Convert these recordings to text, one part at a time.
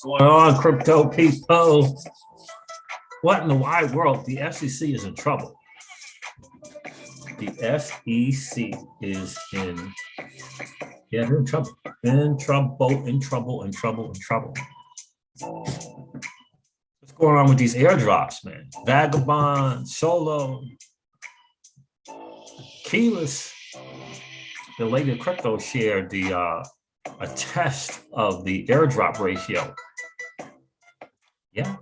What's going on, crypto people? What in the wide world? The SEC is in trouble. The SEC is in, yeah, they're in trouble. In trouble. What's going on with these airdrops, man? Vagabond, Solo, Keyless. The latest crypto shared the a test of the airdrop ratio. Yeah.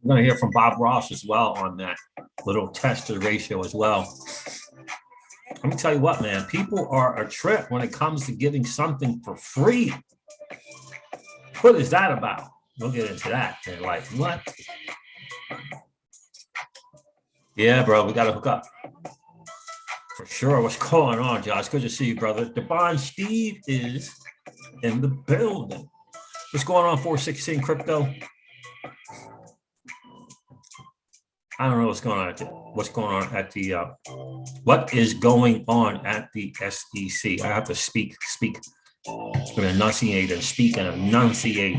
I'm going to hear from Bob Ross as well on that little tested ratio as well. Let me tell you what, man, people are a trip when it comes to getting something for free. What is that about? We'll get into that. They're like, what? Yeah, bro, we got to hook up. For sure. What's going on, Josh? Good to see you, brother. Devon Steve is in the building. What's going on, 416 crypto? I don't know what's going on at the, what is going on at the SEC? I have to speak and enunciate and speak and enunciate.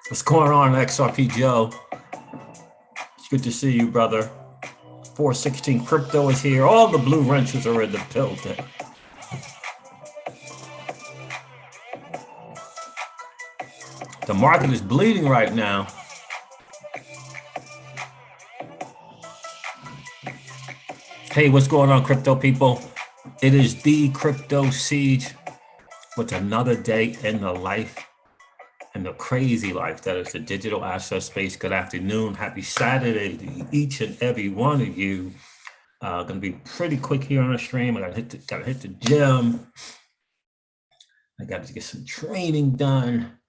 What's going on, XRP Joe? It's good to see you, brother. 416 crypto is here. All the blue wrenches are in the building. The market is bleeding right now. Hey, what's going on, crypto people? It is the Crypto Siege with another day in the life and the crazy life that is the digital asset space. Good afternoon. Happy Saturday to each and every one of you. Gonna be pretty quick here on the stream. I gotta hit the gym. I got to get some training done.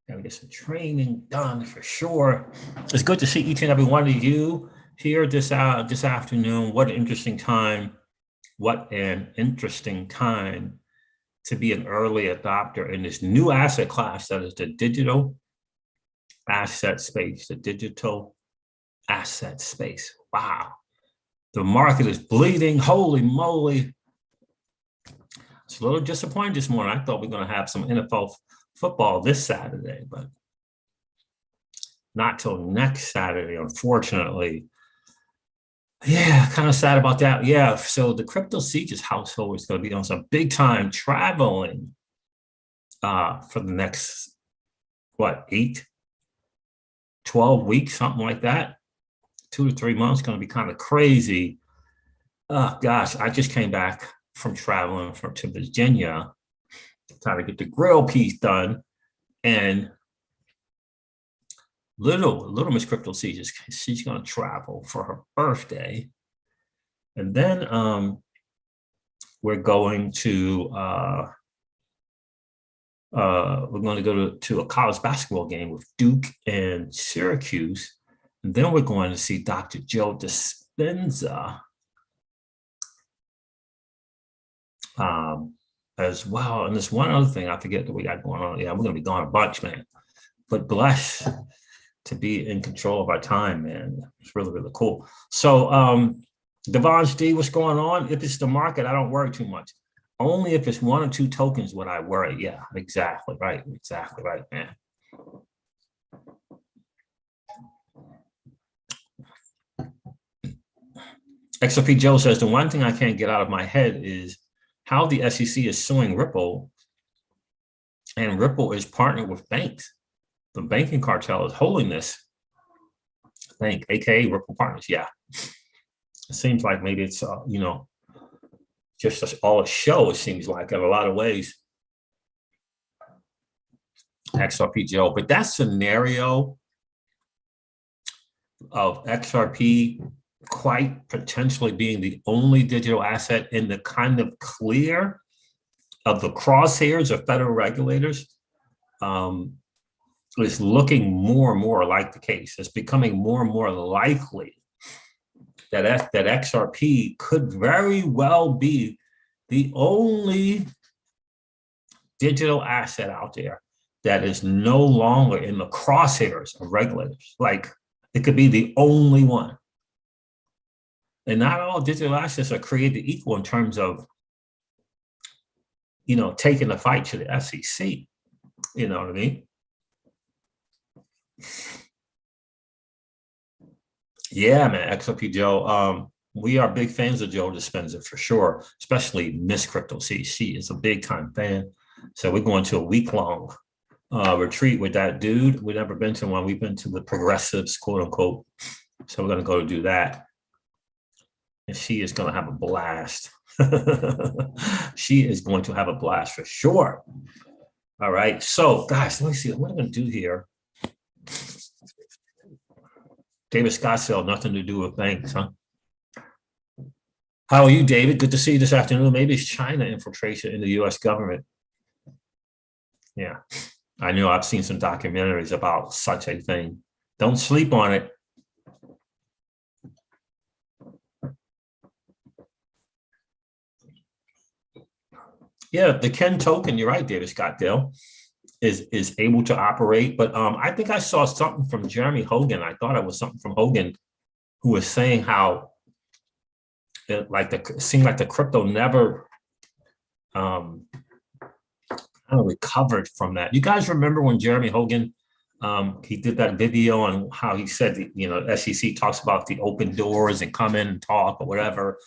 Gotta get some training done for sure. It's good to see each and every one of you here this afternoon. What an interesting time. What an interesting time to be an early adopter in this new asset class that is the digital asset space, the digital asset space. Wow. The market is bleeding. Holy moly. It's a little disappointing this morning. I thought we were going to have some NFL football this Saturday, but not till next Saturday, unfortunately. Yeah, kind of sad about that. Yeah, so the Crypto Siege's household is going to be on some big time traveling for the next, 12 weeks, something like that. 2 to 3 months, going to be kind of crazy. Oh, gosh, I just came back from traveling to Virginia, trying to get the grill piece done, and little Miss Crypto Siege, she's going to travel for her birthday, and then we're going to go to a college basketball game with Duke and Syracuse, and then we're going to see Dr. Joe Dispenza as well. And there's one other thing I forget that we got going on. Yeah, we're going to be gone a bunch, man. But blessed to be in control of our time, man. It's really, really cool. So, Devon Steve, what's going on? If it's the market, I don't worry too much. Only if it's 1 or 2 tokens would I worry. Yeah, exactly right. Exactly right, man. XRP Joe says, the one thing I can't get out of my head is how the SEC is suing Ripple, and Ripple is partnered with banks. The banking cartel is holding this bank, aka Ripple Partners. Yeah, it seems like maybe it's just all a show. It seems like in a lot of ways. XRP Joe, but that scenario of XRP quite potentially being the only digital asset in the kind of clear of the crosshairs of federal regulators is looking more and more like the case. It's becoming more and more likely that XRP could very well be the only digital asset out there that is no longer in the crosshairs of regulators. Like, it could be the only one. And not all digital assets are created equal in terms of, you know, taking the fight to the SEC. You know what I mean? Yeah, man, XRP Joe. We are big fans of Joe Dispenza for sure, especially Miss Crypto C. She is a big time fan. So we're going to a week-long retreat with that dude. We've never been to one. We've been to the progressives, quote unquote. So we're going to go do that. And she is going to have a blast. She is going to have a blast for sure. All right. So, guys, let me see what I'm going to do here. David Scottsdale, nothing to do with banks, huh? How are you, David? Good to see you this afternoon. Maybe it's China infiltration in the U.S. government. Yeah, I know. I've seen some documentaries about such a thing. Don't sleep on it. Yeah, the Ken token, you're right, David Scottsdale, is able to operate. But I think I saw something from Jeremy Hogan. I thought it was something from Hogan, who was saying how it seemed like the crypto never recovered from that. You guys remember when Jeremy Hogan he did that video on how he said, you know, SEC talks about the open doors and come in and talk or whatever,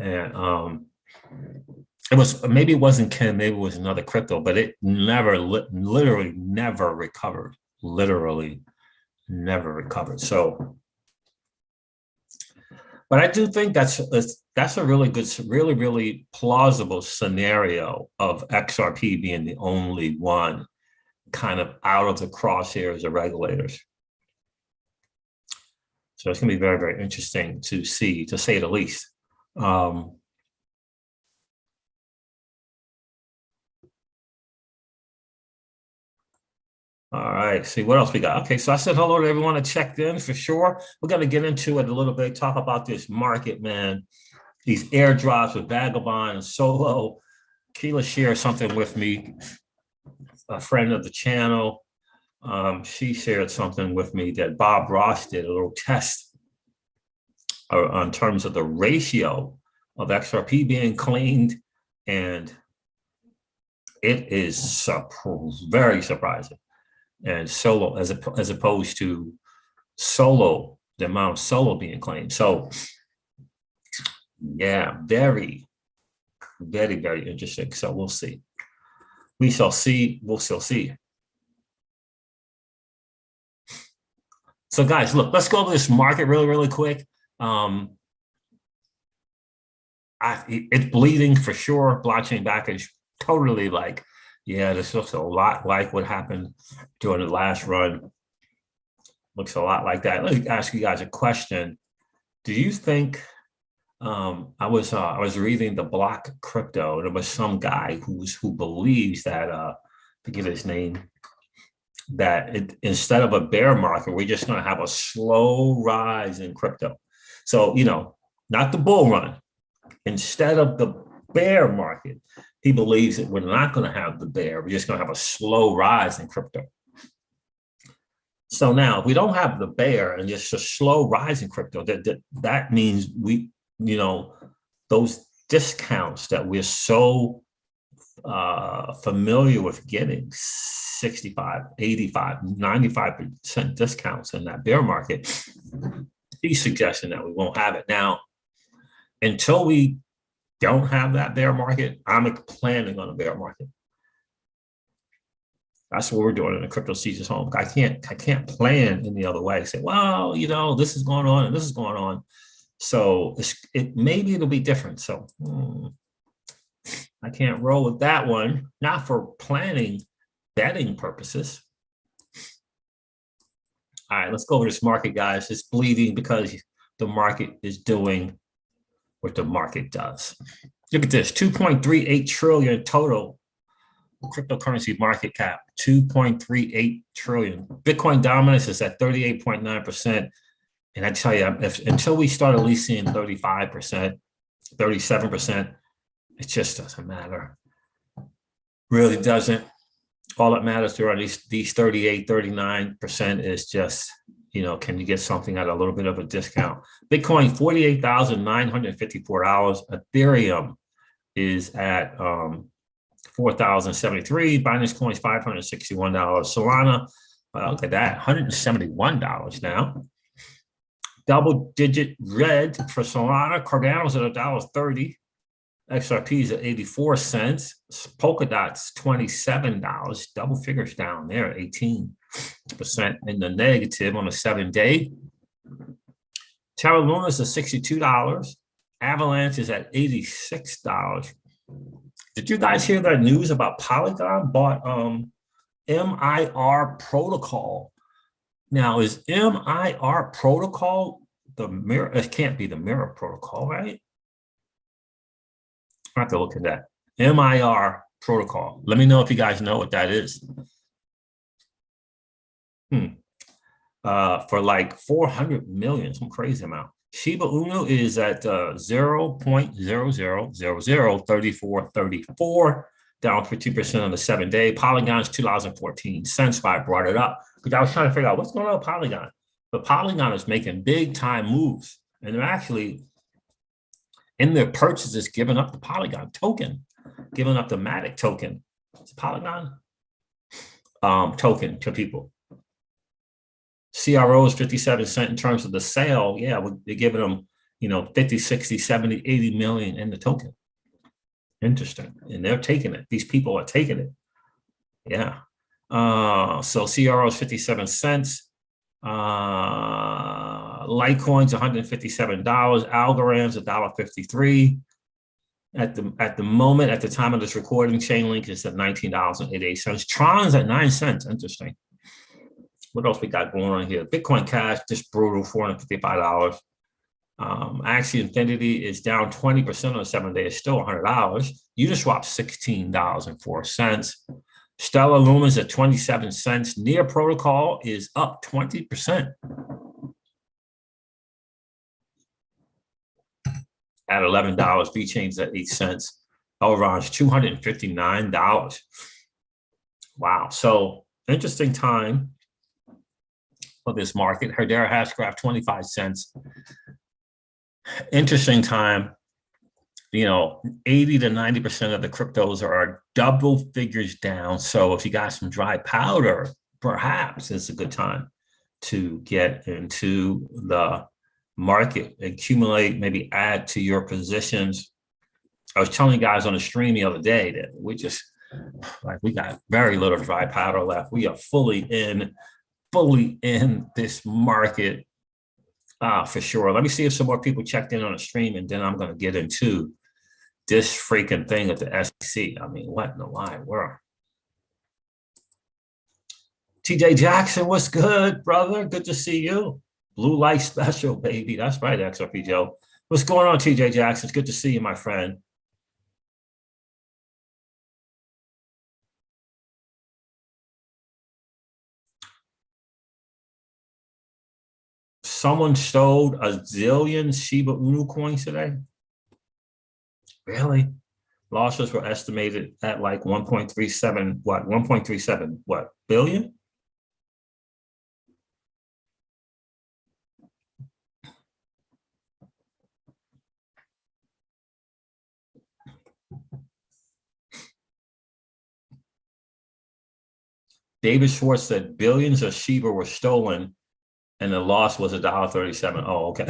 and it was, maybe it wasn't Ken, maybe it was another crypto, but it never, literally never recovered. Literally never recovered. So, but I do think that's a really good, really plausible scenario of XRP being the only one kind of out of the crosshairs of regulators. So it's going to be very, very interesting to see, to say the least. All right, see what else we got. Okay, so I said hello to everyone that checked in for sure. We're going to get into it a little bit, talk about this market, man. These airdrops with Vagabond and Solo. Keela shared something with me, a friend of the channel. She shared something with me that Bob Ross did a little test on terms of the ratio of XRP being cleaned, and it is very surprising. And Solo, as opposed to Solo, the amount of Solo being claimed. So, yeah, very, very, very interesting. So we'll see. We shall see. We'll still see. So, guys, look, let's go over this market really, really quick. It's bleeding for sure. Blockchain backage, totally like, yeah, this looks a lot like what happened during the last run. Looks a lot like that. Let me ask you guys a question. Do you think, I was reading the Block Crypto, and there was some guy who believes that, forget his name, that instead of a bear market, we're just going to have a slow rise in crypto. So, you know, not the bull run. Instead of the bear market, he believes that we're not going to have the bear. We're just going to have a slow rise in crypto. So now, if we don't have the bear and just a slow rise in crypto, that means we, you know, those discounts that we're so familiar with getting, 65, 85, 95% discounts in that bear market, he's suggesting that we won't have it. Now, until we don't have that bear market, I'm planning on a bear market. That's what we're doing in the Crypto Caesar's home. I can't plan any other way. Say, well, you know, this is going on and this is going on. So maybe it'll be different. So I can't roll with that one. Not for planning, betting purposes. All right, let's go over this market, guys. It's bleeding because the market is doing what the market does. Look at this, 2.38 trillion total cryptocurrency market cap, 2.38 trillion. Bitcoin dominance is at 38.9%. And I tell you, until we start at least seeing 35%, 37%, it just doesn't matter. Really doesn't. All that matters to are these 38, 39% is just, can you get something at a little bit of a discount? Bitcoin, $48,954. Ethereum is at 4,073. Binance Coin's $561. Solana, look at that, $171 now. Double digit red for Solana. Cardano's at $1.30. XRP is at 84 cents. Polkadot's $27. Double figures down there, 18% in the negative on a 7-day. Terra Luna's at $62. Avalanche is at $86. Did you guys hear that news about Polygon bought MIR protocol? Now, is MIR protocol the mirror? It can't be the mirror protocol, right? I have to look at that. MIR protocol. Let me know if you guys know what that is. For like 400 million, some crazy amount. Shiba Inu is at 0.00003434, down 50% on the 7-day. Polygon's $2.14. Why I brought it up, because I was trying to figure out what's going on with Polygon. But Polygon is making big time moves, and they're actually in their purchases giving up the Polygon token, giving up the Matic token. It's Polygon token to people. CRO is 57 cents in terms of the sale. Yeah, they're giving them, 50, 60, 70, 80 million in the token. Interesting. And they're taking it. These people are taking it. Yeah. So CRO is 57 cents. Litecoin's $157. Algorand's $1.53. At the moment, at the time of this recording, Chainlink is at $19.88. Tron's at 9 cents. Interesting. What else we got going on here? Bitcoin Cash, just brutal, $455. Axie Infinity is down 20% on the 7-day. It's still $100. Uniswap, $16.04. Stellar Lumen's at 27 cents. Near Protocol is up 20%. At $11. VeChain's at 8 cents. Elron's $259. Wow. So interesting time for this market. Hedera Hashgraph, 25 cents. Interesting time. 80 to 90% of the cryptos are double figures down. So if you got some dry powder, perhaps it's a good time to get into the market, accumulate, maybe add to your positions. I was telling you guys on the stream the other day that we got very little dry powder left. We are fully in this market for sure. Let me see if some more people checked in on the stream, and then I'm going to get into this freaking thing at the SEC. I mean, what in the wide world? TJ Jackson, what's good, brother? Good to see you. Blue light special, baby. That's right, XRP Joe. What's going on, TJ Jackson? It's good to see you, my friend. Someone sold a zillion Shiba Inu coins today. Really? Losses were estimated at like 1.37, what? 1.37, what? Billion? David Schwartz said billions of Shiba were stolen and the loss was $1.37. Oh, okay.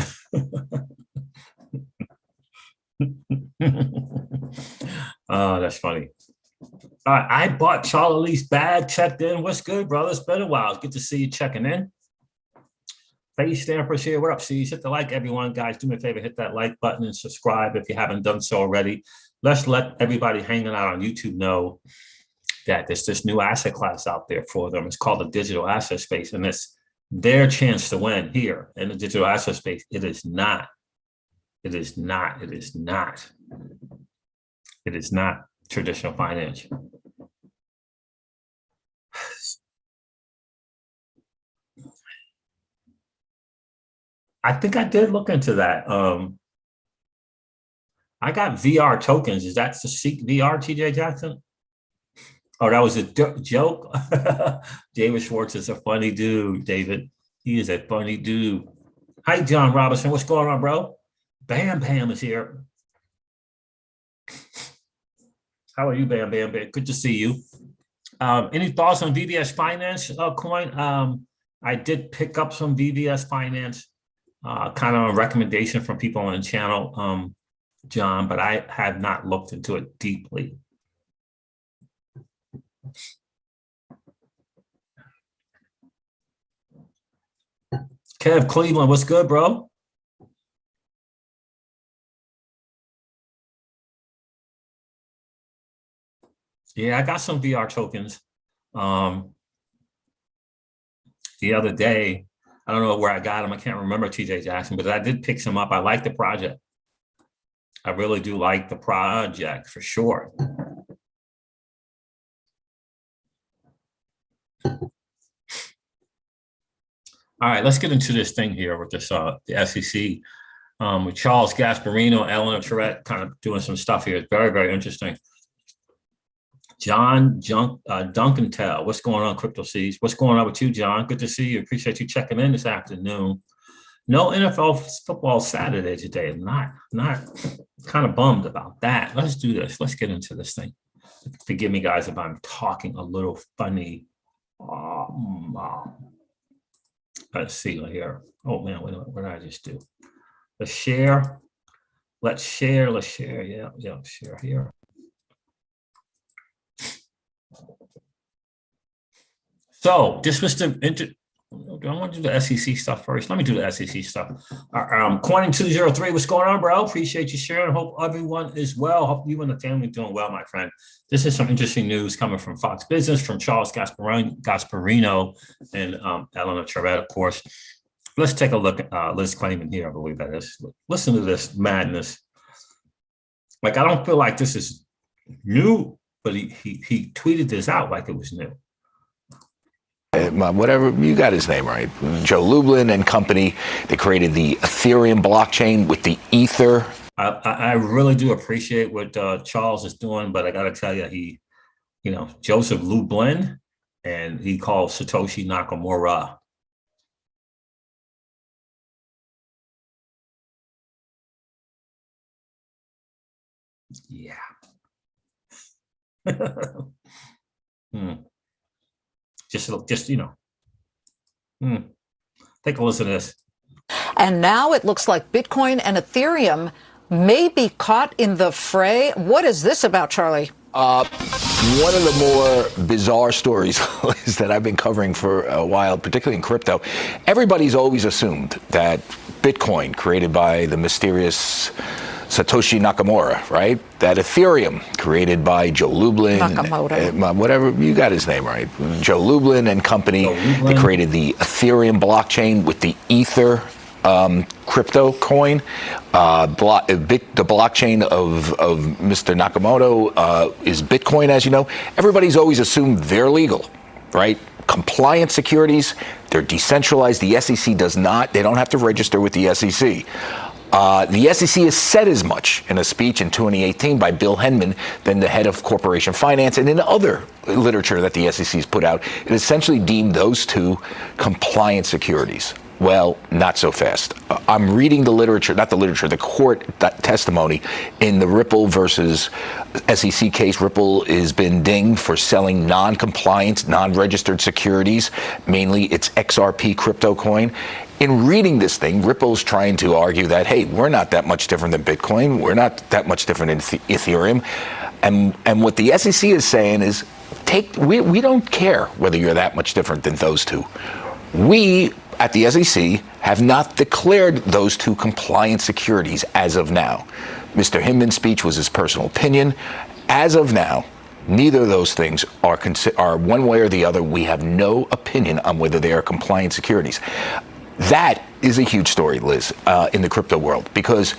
Oh, that's funny. All right, I bought Charlie's bag, checked in. What's good, brother? It's been a while. It's good to see you checking in. Face Stampers here. What up, C's? Hit the like, everyone. Guys, do me a favor, hit that like button and subscribe if you haven't done so already. Let's let everybody hanging out on YouTube know that there's this new asset class out there for them. It's called the digital asset space, and it's their chance to win here in the digital asset space. It is not. It is not. It is not. It is not traditional finance. I think I did look into that. I got VR tokens. Is that the Seek VR, TJ Jackson? Oh, that was a joke. David Schwartz is a funny dude, David. He is a funny dude. Hi, John Robinson. What's going on, bro? Bam Bam is here. How are you, Bam Bam? Good to see you. Any thoughts on VVS Finance coin? I did pick up some VVS Finance, kind of a recommendation from people on the channel, John, but I have not looked into it deeply. Kev Cleveland, what's good, bro? Yeah, I got some VR tokens. The other day, I don't know where I got them. I can't remember, TJ Jackson, but I did pick some up. I like the project. I really do like the project for sure. All right, let's get into this thing here with this the SEC with Charles Gasparino, Eleanor Charette, kind of doing some stuff here. It's very, very interesting. John Duncantel, what's going on, Crypto Seeds? What's going on with you, John? Good to see you. Appreciate you checking in this afternoon. No NFL football Saturday today. Not kind of bummed about that. Let's do this. Let's get into this thing. Forgive me, guys, if I'm talking a little funny. Let's see here. Oh man, wait a minute. What did I just do? Let's share. Let's share. Yeah, share here. So this was the do I want to do the SEC stuff first? Let me do the SEC stuff. Coining 203, what's going on, bro? Appreciate you sharing. Hope everyone is well. Hope you and the family doing well, my friend. This is some interesting news coming from Fox Business, from Charles Gasparino and Eleanor Charette, of course. Let's take a look at Liz Claman here, I believe that is. Listen to this madness. Like, I don't feel like this is new, but he tweeted this out like it was new. Whatever, you got his name right. Joe Lublin and company, they created the Ethereum blockchain with the Ether. I really do appreciate what Charles is doing, but I got to tell you, Joseph Lublin, and he called Satoshi Nakamura. Yeah. Just take a listen to this. And now it looks like Bitcoin and Ethereum may be caught in the fray. What is this about, Charlie? One of the more bizarre stories is that I've been covering for a while, particularly in crypto. Everybody's always assumed that Bitcoin, created by the mysterious Satoshi Nakamura, right? That Ethereum, created by Joe Lublin, whatever, you got his name right. Joe Lublin and company, they created the Ethereum blockchain with the Ether crypto coin. The blockchain of Mr. Nakamoto is Bitcoin, as you know. Everybody's always assumed they're legal, right? Compliant securities, they're decentralized. The SEC does not, they don't have to register with the SEC. The SEC has said as much in a speech in 2018 by Bill Henman, then the head of corporation finance, and in other literature that the SEC has put out. It essentially deemed those two compliant securities. Well, not so fast. I'm reading the literature, not the literature, the court testimony in the Ripple versus SEC case. Ripple has been dinged for selling non-compliant, non-registered securities, mainly its XRP crypto coin. In reading this thing, Ripple's trying to argue that, hey, we're not that much different than Bitcoin. We're not that much different than Ethereum. And what the SEC is saying is, we don't care whether you're that much different than those two. We, at the SEC, have not declared those two compliant securities as of now. Mr. Hinman's speech was his personal opinion. As of now, neither of those things are one way or the other. We have no opinion on whether they are compliant securities. That is a huge story, Liz, in the crypto world, because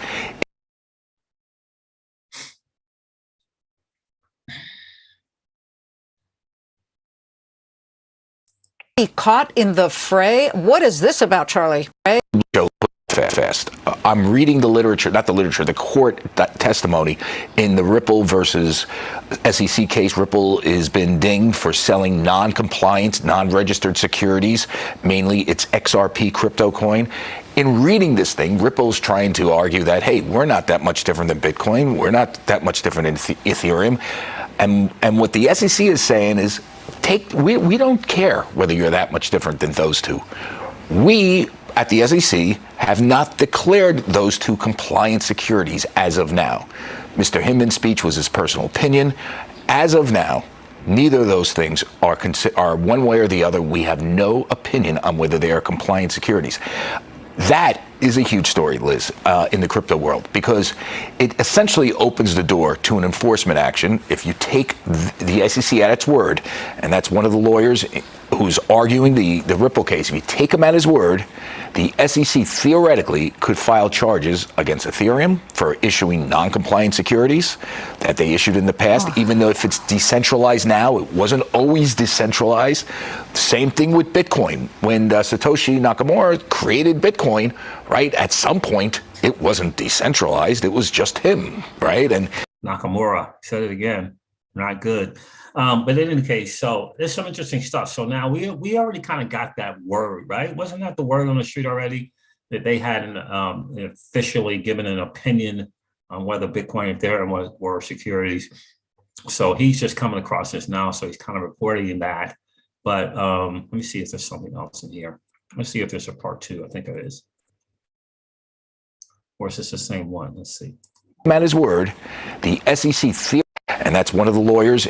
He caught in the fray. What is this about, Charlie? Joe, fast. I'm reading the literature, not the literature, the court testimony in the Ripple versus SEC case. Ripple has been dinged for selling non-compliant, non-registered securities, mainly its XRP crypto coin. In reading this thing, Ripple's trying to argue that, hey, we're not that much different than Bitcoin. We're not that much different than Ethereum. And what the SEC is saying is, we don't care whether you're that much different than those two. We at the SEC have not declared those two compliant securities as of now. Mr. Hinman's speech was his personal opinion. As of now, neither of those things are one way or the other. We have no opinion on whether they are compliant securities. That is a huge story, Liz, in the crypto world, because it essentially opens the door to an enforcement action. If you take the SEC at its word, and that's one of the lawyers who's arguing the Ripple case, if you take him at his word, the SEC theoretically could file charges against Ethereum for issuing non-compliant securities that they issued in the past, even though if it's decentralized now, it wasn't always decentralized. Same thing with Bitcoin. When Satoshi Nakamoto created Bitcoin, right, at some point, it wasn't decentralized. It was just him, right? And Nakamura said it again, not good. But in any case, so there's some interesting stuff. So now we already kind of got that word, right? Wasn't that the word on the street already that they hadn't officially given an opinion on whether Bitcoin and Ethereum were securities? So he's just coming across this now. So he's kind of reporting that. But let me see if there's something else in here. Let's see if there's a part two. I think it is. Or is this the same one? Let's see. At his word, the SEC and that's one of the lawyers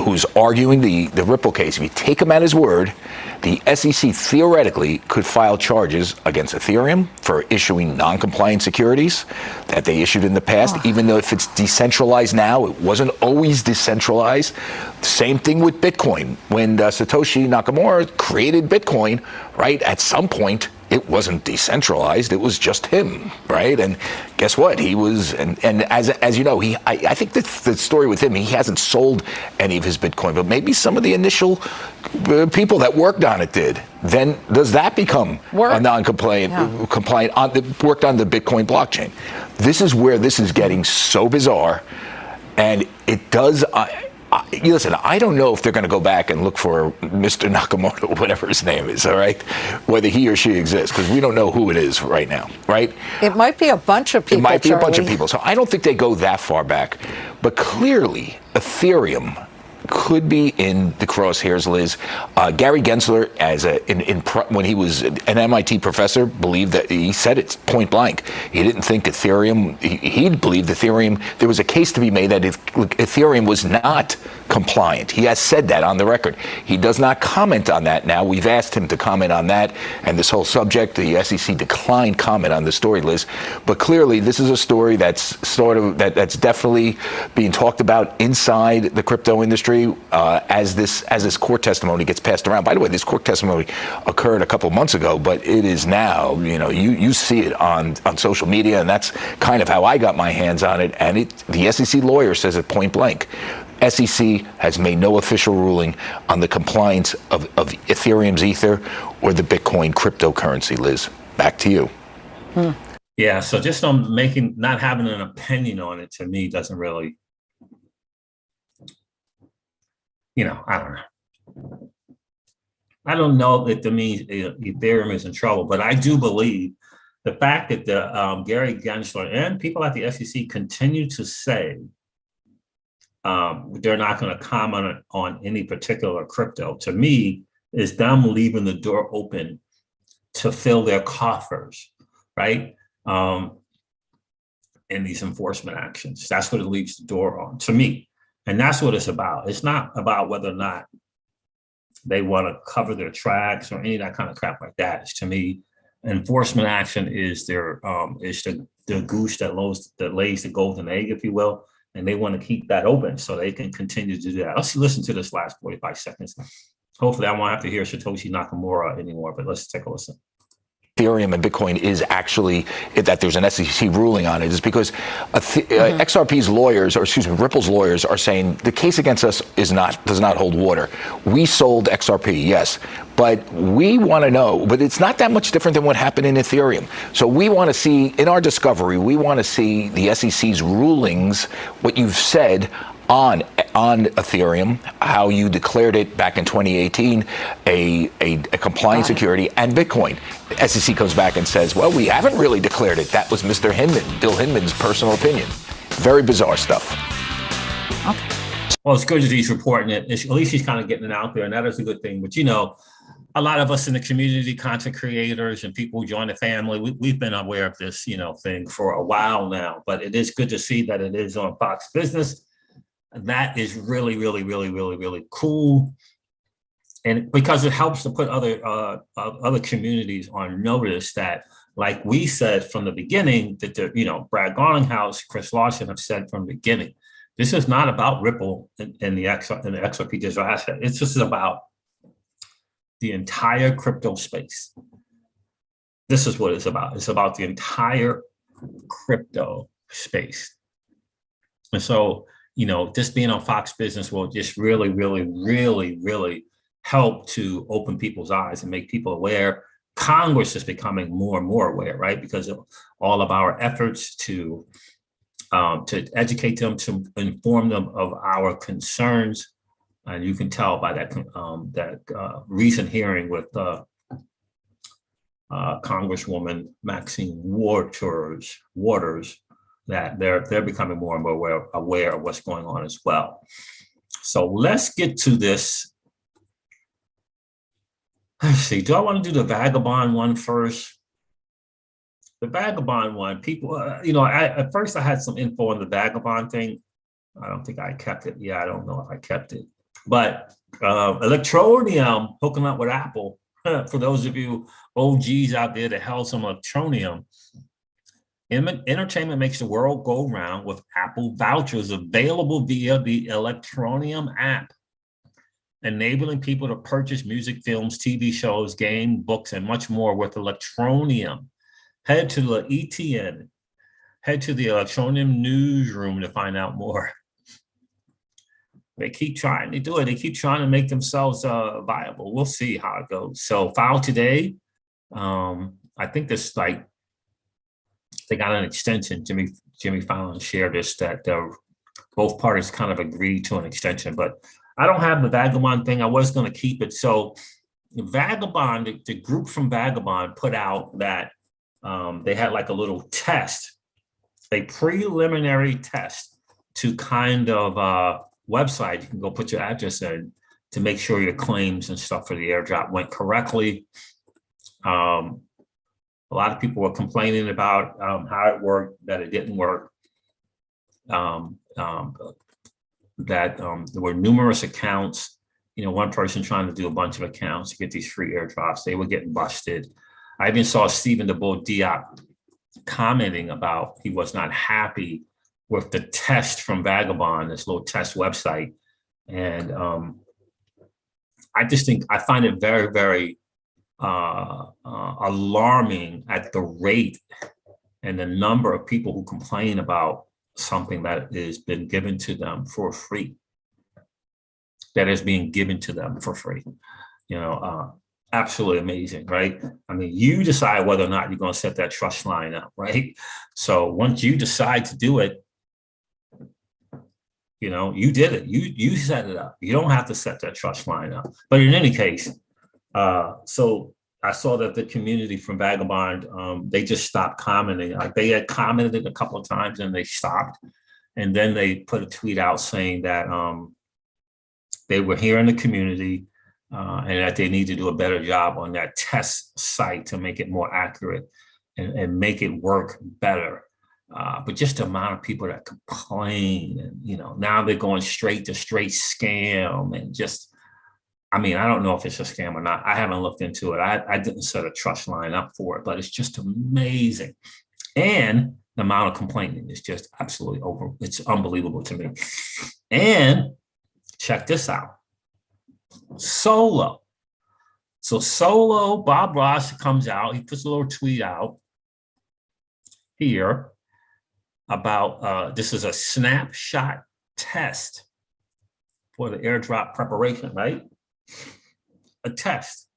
who's arguing the Ripple case. If you take him at his word, the SEC theoretically could file charges against Ethereum for issuing non-compliant securities that they issued in the past, even though if it's decentralized now, it wasn't always decentralized. Same thing with Bitcoin. When Satoshi Nakamoto created Bitcoin, right, at some point, it wasn't decentralized. It was just him, right? And guess what? He was, and as you know, I think the story with him, he hasn't sold any of his Bitcoin, but maybe some of the initial people that worked on it did. Then does that become a non-compliant, worked on the Bitcoin blockchain? This is where this is getting so bizarre, and it does. Listen, I don't know if they're going to go back and look for Mr. Nakamoto, whatever his name is, all right, whether he or she exists, because we don't know who it is right now, right? It might be a bunch of people, It might be Charlie. a bunch of people. So I don't think they go that far back. But clearly, Ethereum could be in the crosshairs, Liz. Gary Gensler, when he was an MIT professor, believed that he said it point blank. He didn't think Ethereum. He believed Ethereum. There was a case to be made that Ethereum was not compliant. He has said that on the record. He does not comment on that now. We've asked him to comment on that and this whole subject. The SEC declined comment on the story, Liz. But clearly, this is a story that's that's definitely being talked about inside the crypto industry. As this court testimony gets passed around. By the way, this court testimony occurred a couple months ago, but it is now, you see it on social media, and that's kind of how I got my hands on it. And the SEC lawyer says it point blank. SEC has made no official ruling on the compliance of Ethereum's Ether or the Bitcoin cryptocurrency. Liz, back to you. Yeah, so just on not having an opinion on it, to me, doesn't really, I don't know. I don't know if that means Ethereum is in trouble, but I do believe the fact that Gary Gensler and people at the SEC continue to say they're not going to comment on any particular crypto, to me, is them leaving the door open to fill their coffers, right? In these enforcement actions. That's what it leaves the door on, to me. And that's what it's about. It's not about whether or not they want to cover their tracks or any of that kind of crap like that. It's, to me, enforcement action is the goose that lays the golden egg, if you will, and they want to keep that open so they can continue to do that. Let's listen to this last 45 seconds. Hopefully, I won't have to hear Satoshi Nakamura anymore, but let's take a listen. Ethereum and Bitcoin is actually that there's an SEC ruling on it is because XRP's lawyers, or excuse me, Ripple's lawyers are saying the case against us does not hold water. We sold XRP, yes, but we want to know, but it's not that much different than what happened in Ethereum. So we want to see, in our discovery, we want to see the SEC's rulings, what you've said on Ethereum, how you declared it back in 2018 a compliant security, and Bitcoin. SEC comes back and says, well, we haven't really declared it. That was Mr. Hinman, Bill Hinman's personal opinion. Very bizarre stuff. Okay. Well, it's good that he's reporting it. At least he's kind of getting it out there, and that is a good thing. But, you know, a lot of us in the community, content creators and people who join the family, we've been aware of this, you know, thing for a while now. But it is good to see that it is on Fox Business. That is really, really, really, really, really cool. And because it helps to put other communities on notice that, like we said from the beginning, that you know, Brad Garlinghouse, Chris Lawson have said from the beginning, this is not about Ripple and the XRP digital asset. It's just about the entire crypto space. This is what it's about. It's about the entire crypto space. And so, you know, just being on Fox Business will just really, really, really, really help to open people's eyes and make people aware. Congress is becoming more and more aware, right? Because of all of our efforts to educate them, to inform them of our concerns. And you can tell by that recent hearing with Congresswoman Maxine Waters that they're becoming more and more aware of what's going on as well. So let's get to this. Let's see, do I want to do the Vagabond one first? The Vagabond one, people, you know, at first I had some info on the Vagabond thing. I don't think I kept it. Yeah, I don't know if I kept it. But Electroneum hooking up with Apple, for those of you OGs out there that held some Electroneum, entertainment makes the world go round with Apple vouchers available via the Electroneum app, enabling people to purchase music, films, TV shows, game, books, and much more with Electroneum. Head to the ETN, head to the Electroneum newsroom to find out more. They keep trying to do it. They keep trying to make themselves viable. We'll see how it goes. So file today. I think this, like, they got an extension. Jimmy Fallon shared this, that both parties kind of agreed to an extension, but I don't have the Vagabond thing. I was going to keep it. So Vagabond, the group from Vagabond put out that they had like a little test, a preliminary test to kind of website. You can go put your address in to make sure your claims and stuff for the airdrop went correctly. A lot of people were complaining about how it worked, that it didn't work, that there were numerous accounts. You know, one person trying to do a bunch of accounts to get these free airdrops, they were getting busted. I even saw Stephen the Bull Diop commenting about he was not happy with the test from Vagabond, this little test website. And I just think, I find it very, very alarming at the rate and the number of people who complain about something that has been given to them for free, that is being given to them for free. You know, absolutely amazing, right? I mean, you decide whether or not you're going to set that trust line up, right? So once you decide to do it, you know, you did it. You set it up. You don't have to set that trust line up. But in any case, so I saw that the community from Vagabond, they just stopped commenting. Like, they had commented a couple of times and they stopped. And then they put a tweet out saying that they were here in the community and that they need to do a better job on that test site to make it more accurate and make it work better. But just the amount of people that complain, and, you know, now they're going straight scam, and just, I mean, I don't know if it's a scam or not. I haven't looked into it. I didn't set a trust line up for it, but it's just amazing. And the amount of complaining is just absolutely over. It's unbelievable to me. And check this out. Solo. So Solo, Bob Ross comes out, he puts a little tweet out here about this is a snapshot test for the airdrop preparation, right? A test.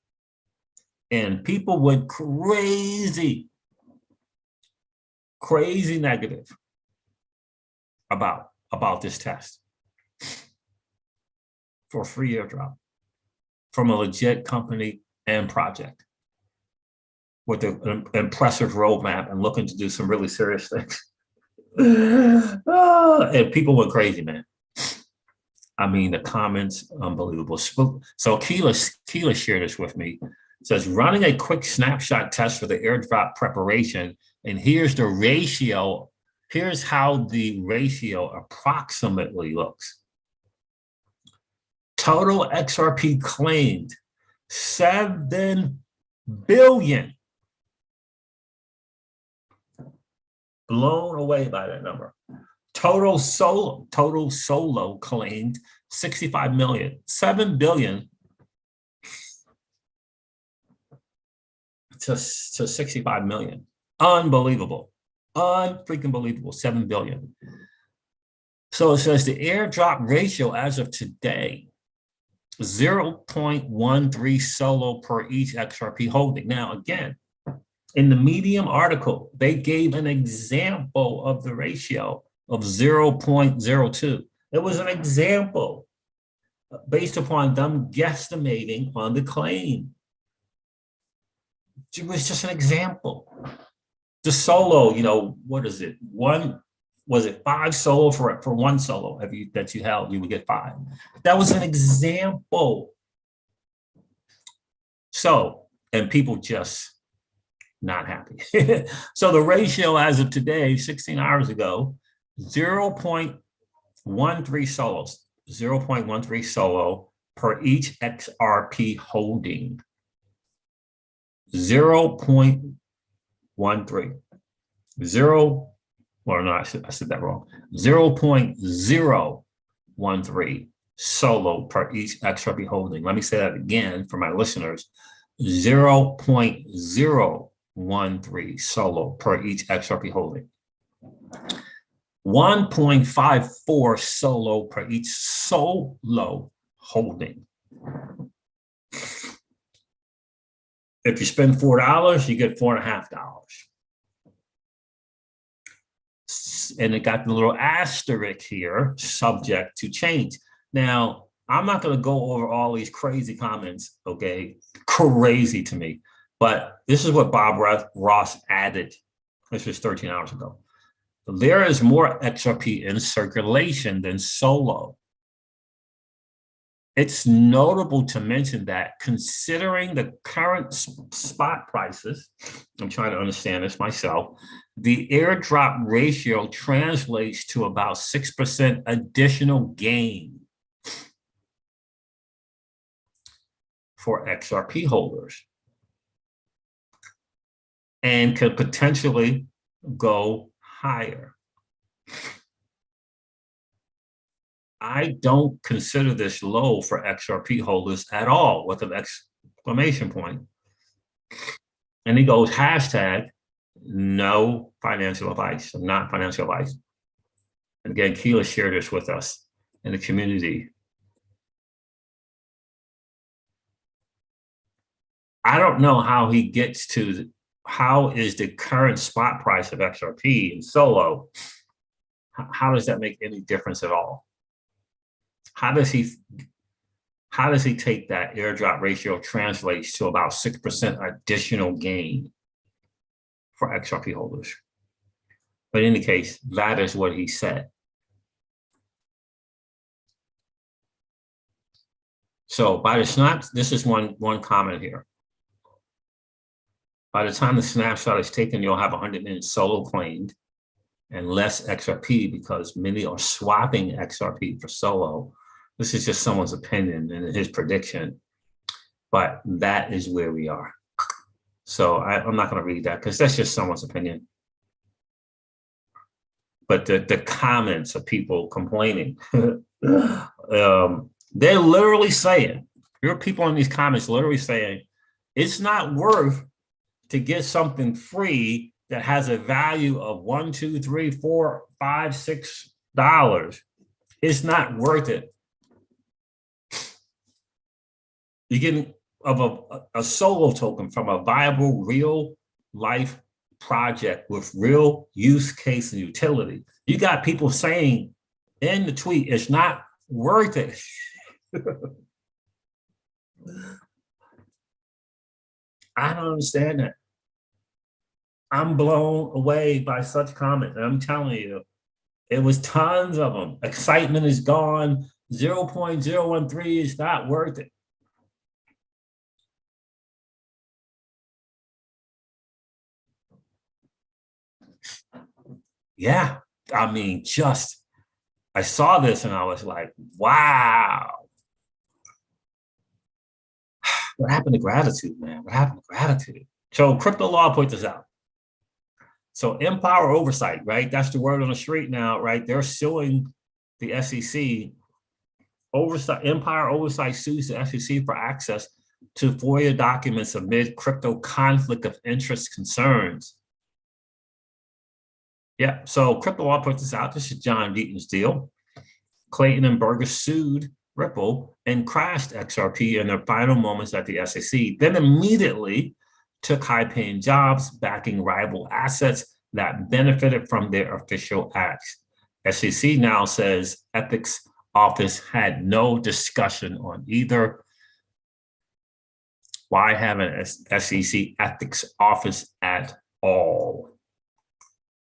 And people went crazy negative about this test for a free airdrop from a legit company and project with an impressive roadmap and looking to do some really serious things. And people went crazy, man. I mean, the comments, unbelievable. So Keela shared this with me. It says, running a quick snapshot test for the airdrop preparation, and here's the ratio. Here's how the ratio approximately looks. Total XRP claimed 7 billion. Blown away by that number. Total solo claimed 65 million. 7 billion to 65 million. Unbelievable. Unfreaking believable. 7 billion. So it says the airdrop ratio as of today, 0.13 solo per each XRP holding. Now, again, in the Medium article, they gave an example of the ratio of 0.02. It was an example based upon them guesstimating on the claim. It was just an example. The solo, you know, what is it? Was it 5 solo for 1 solo that you held, you would get 5. That was an example. So, and people just not happy. So the ratio as of today, 16 hours ago, 0.13 solos, 0.13 solo per each XRP holding. 0.13. Well, no, I said that wrong. 0.013 solo per each XRP holding. Let me say that again for my listeners. 0.013 solo per each XRP holding. 1.54 solo per each solo holding. If you spend $4, you get $4.50. And it got the little asterisk here, subject to change. Now, I'm not going to go over all these crazy comments, okay? Crazy to me. But this is what Bob Ross added. This was 13 hours ago. There is more XRP in circulation than solo. It's notable to mention that considering the current spot prices, I'm trying to understand this myself, the airdrop ratio translates to about 6% additional gain for XRP holders and could potentially go higher. I don't consider this low for XRP holders at all, with an exclamation point. And he goes, hashtag, no financial advice, not financial advice. And again, Keela shared this with us in the community. I don't know how he gets to, how is the current spot price of XRP and solo, how does that make any difference at all? How does he take that airdrop ratio translates to about 6% additional gain for XRP holders? But in any case, that is what he said. So by the snaps, this is one comment here. By the time the snapshot is taken, you'll have 100 million solo claimed and less XRP because many are swapping XRP for solo. This is just someone's opinion and his prediction, but that is where we are. So I'm not going to read that because that's just someone's opinion. But the comments of people complaining, they're literally saying, there are people in these comments literally saying It's not worth to get something free that has a value of $1, $2, $3, $4, $5, $6. It's not worth it. You're getting a solo token from a viable real life project with real use case and utility. You got people saying in the tweet, it's not worth it. I don't understand that. I'm blown away by such comments. I'm telling you, it was tons of them. Excitement is gone. 0.013 is not worth it. Yeah, I mean, I saw this and I was like, wow. What happened to gratitude, man? What happened to gratitude? So Crypto Law put this out. So Empower Oversight, right? That's the word on the street now, right? They're suing the SEC. Empower Oversight sues the SEC for access to FOIA documents amid crypto conflict of interest concerns. Yeah, so Crypto Law put this out. This is John Deaton's deal. Clayton and Berger sued Ripple and crashed XRP in their final moments at the SEC, then immediately took high-paying jobs backing rival assets that benefited from their official acts. SEC now says Ethics Office had no discussion on either. Why have an SEC Ethics Office at all?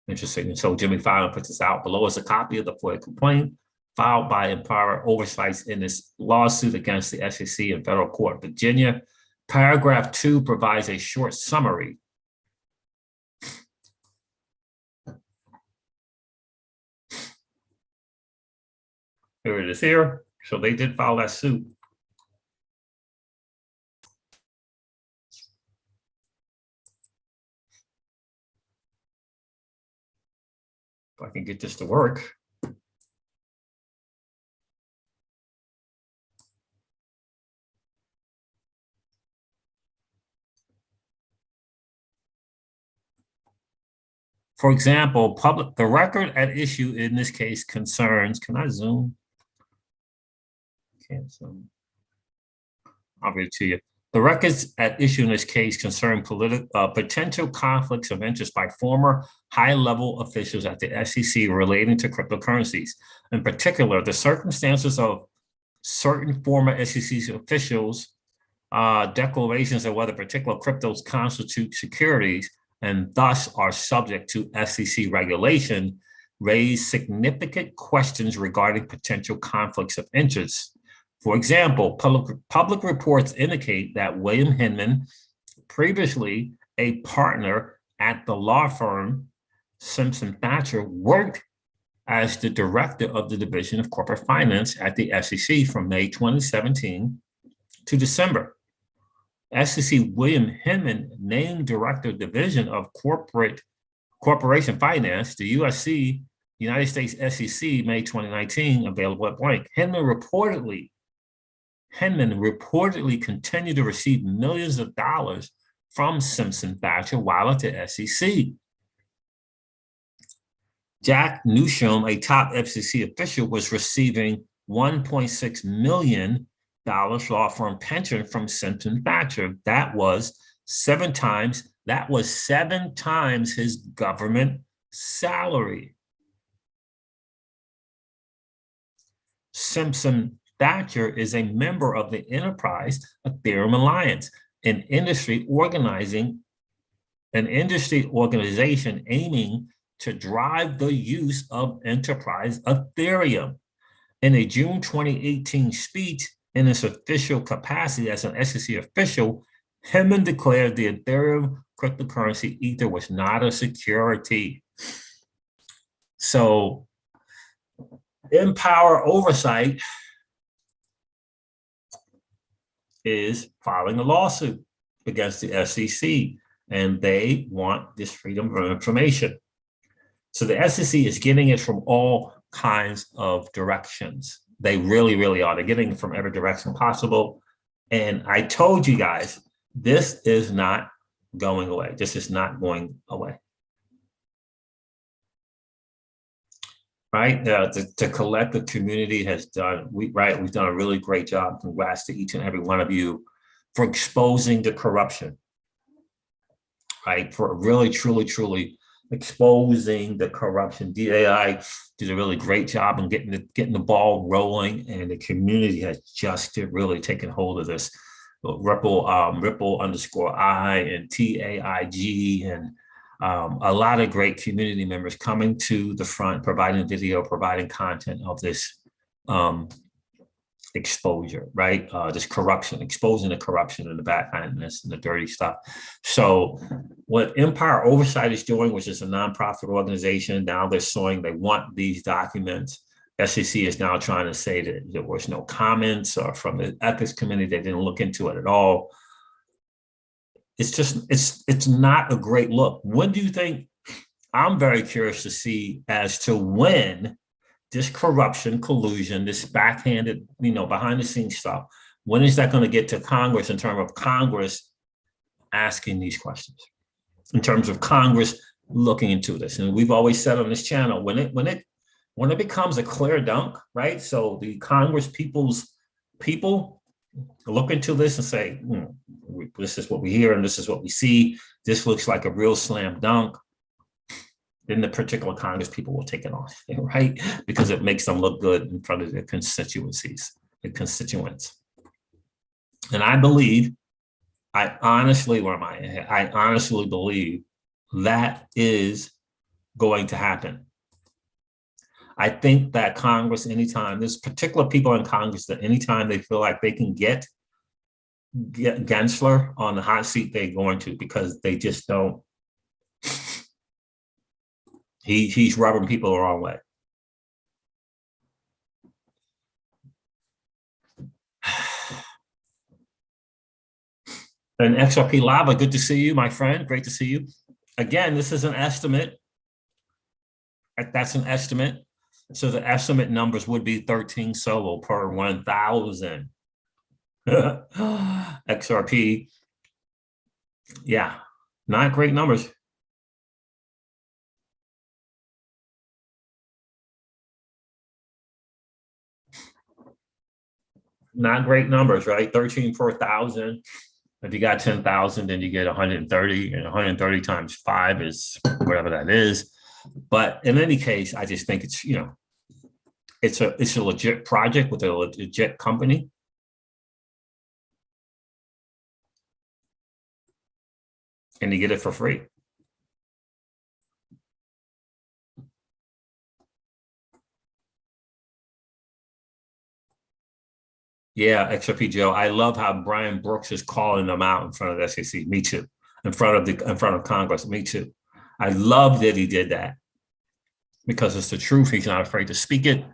Interesting. And so Jimmy Fallon puts this out. Below is a copy of the FOIA complaint filed by Empower Oversight in this lawsuit against the SEC in federal court, Virginia. Paragraph 2 provides a short summary. Here it is here. So they did file that suit. If I can get this to work. For example, the record at issue in this case concerns, can I zoom? Can't zoom. I'll read it to you. The records at issue in this case concern potential conflicts of interest by former high-level officials at the SEC relating to cryptocurrencies. In particular, the circumstances of certain former SEC officials' declarations of whether particular cryptos constitute securities and thus are subject to SEC regulation raise significant questions regarding potential conflicts of interest. For example, public reports indicate that William Hinman, previously a partner at the law firm Simpson Thacher, worked as the director of the Division of Corporate Finance at the SEC from May 2017 to December. SEC William Hinman, named Director of Division of Corporation Finance, the United States SEC, May 2019, available at blank. Hinman reportedly continued to receive millions of dollars from Simpson Thacher while at the SEC. Jack Newsham, a top SEC official, was receiving $1.6 million law firm pension from Simpson Thacher. That was seven times his government salary. Simpson Thacher is a member of the Enterprise Ethereum Alliance, an industry organization aiming to drive the use of enterprise Ethereum. In a June 2018 speech in his official capacity as an SEC official, Hinman declared the Ethereum cryptocurrency Ether was not a security. So, Empower Oversight is filing a lawsuit against the SEC, and they want this freedom of information. So the SEC is getting it from all kinds of directions. They really, really are. They're getting it from every direction possible. And I told you guys, This is not going away. This is not going away. Right? The collective community has done, we've done a really great job. Congrats to each and every one of you for exposing the corruption, right? For really, truly exposing the corruption. DAI did a really great job in getting the ball rolling, and the community has just really taken hold of this. Ripple _I and TAIG, and a lot of great community members coming to the front, providing video, providing content of this exposure, right? This corruption, exposing the corruption and the backhandedness and the dirty stuff. So what Empire Oversight is doing, which is a nonprofit organization, now they're showing they want these documents. SEC is now trying to say that there was no comments or from the ethics committee, they didn't look into it at all. It's just, it's not a great look. When do you think, I'm very curious to see as to when this corruption, collusion, this backhanded, behind the scenes stuff, when is that going to get to Congress in terms of Congress asking these questions, in terms of Congress looking into this? And we've always said on this channel, when it becomes a clear dunk, right? So the Congress people look into this and say, this is what we hear and this is what we see. This looks like a real slam dunk. Then the particular Congress people will take it on, right? Because it makes them look good in front of their constituents. And I believe, I honestly believe that is going to happen. I think that Congress, anytime, there's particular people in Congress that anytime they feel like they can get Gensler on the hot seat, they're going to, because they just don't. He's rubbing people the wrong way. And XRP Lava, good to see you, my friend. Great to see you. Again, this is an estimate. That's an estimate. So the estimate numbers would be 13 solo per 1,000. XRP. Yeah, not great numbers. Not great numbers, right? 13 per 1,000. If you got 10,000, then you get 130, and 130 times 5 is whatever that is. But in any case, I just think it's, it's a legit project with a legit company. And you get it for free. Yeah, XRP Joe. I love how Brian Brooks is calling them out in front of the SEC. Me too. In front of Congress. Me too. I love that he did that, because it's the truth. He's not afraid to speak it.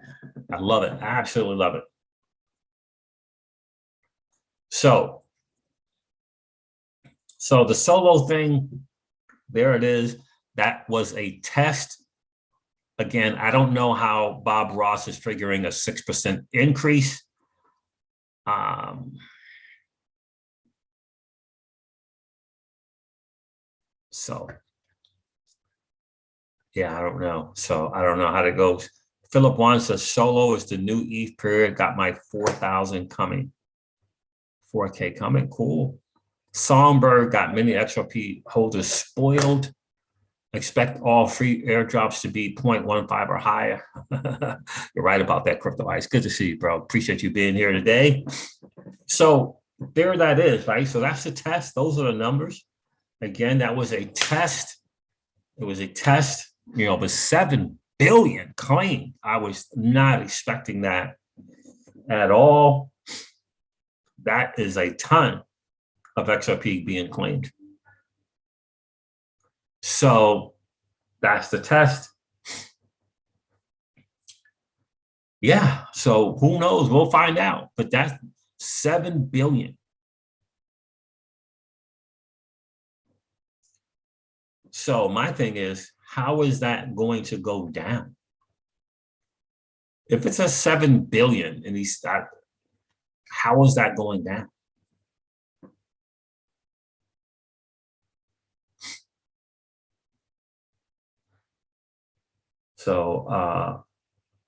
I love it. I absolutely love it. So the solo thing, there it is. That was a test. Again, I don't know how Bob Ross is figuring a 6% increase. So yeah, I don't know. So I don't know how that goes. Philip Wan says solo is the new ETH period. Got my 4,000 coming. 4K coming. Cool. Songbird got many XRP holders spoiled. Expect all free airdrops to be 0.15 or higher. You're right about that, Crypto Ice. Good to see you, bro. Appreciate you being here today. So there that is, right? So that's the test. Those are the numbers. Again, that was a test. It was a test, with 7 billion claimed. I was not expecting that at all. That is a ton of XRP being claimed. So that's the test. Yeah, so who knows? We'll find out. But that's 7 billion. So my thing is, how is that going to go down? If it's a 7 billion and how is that going down? So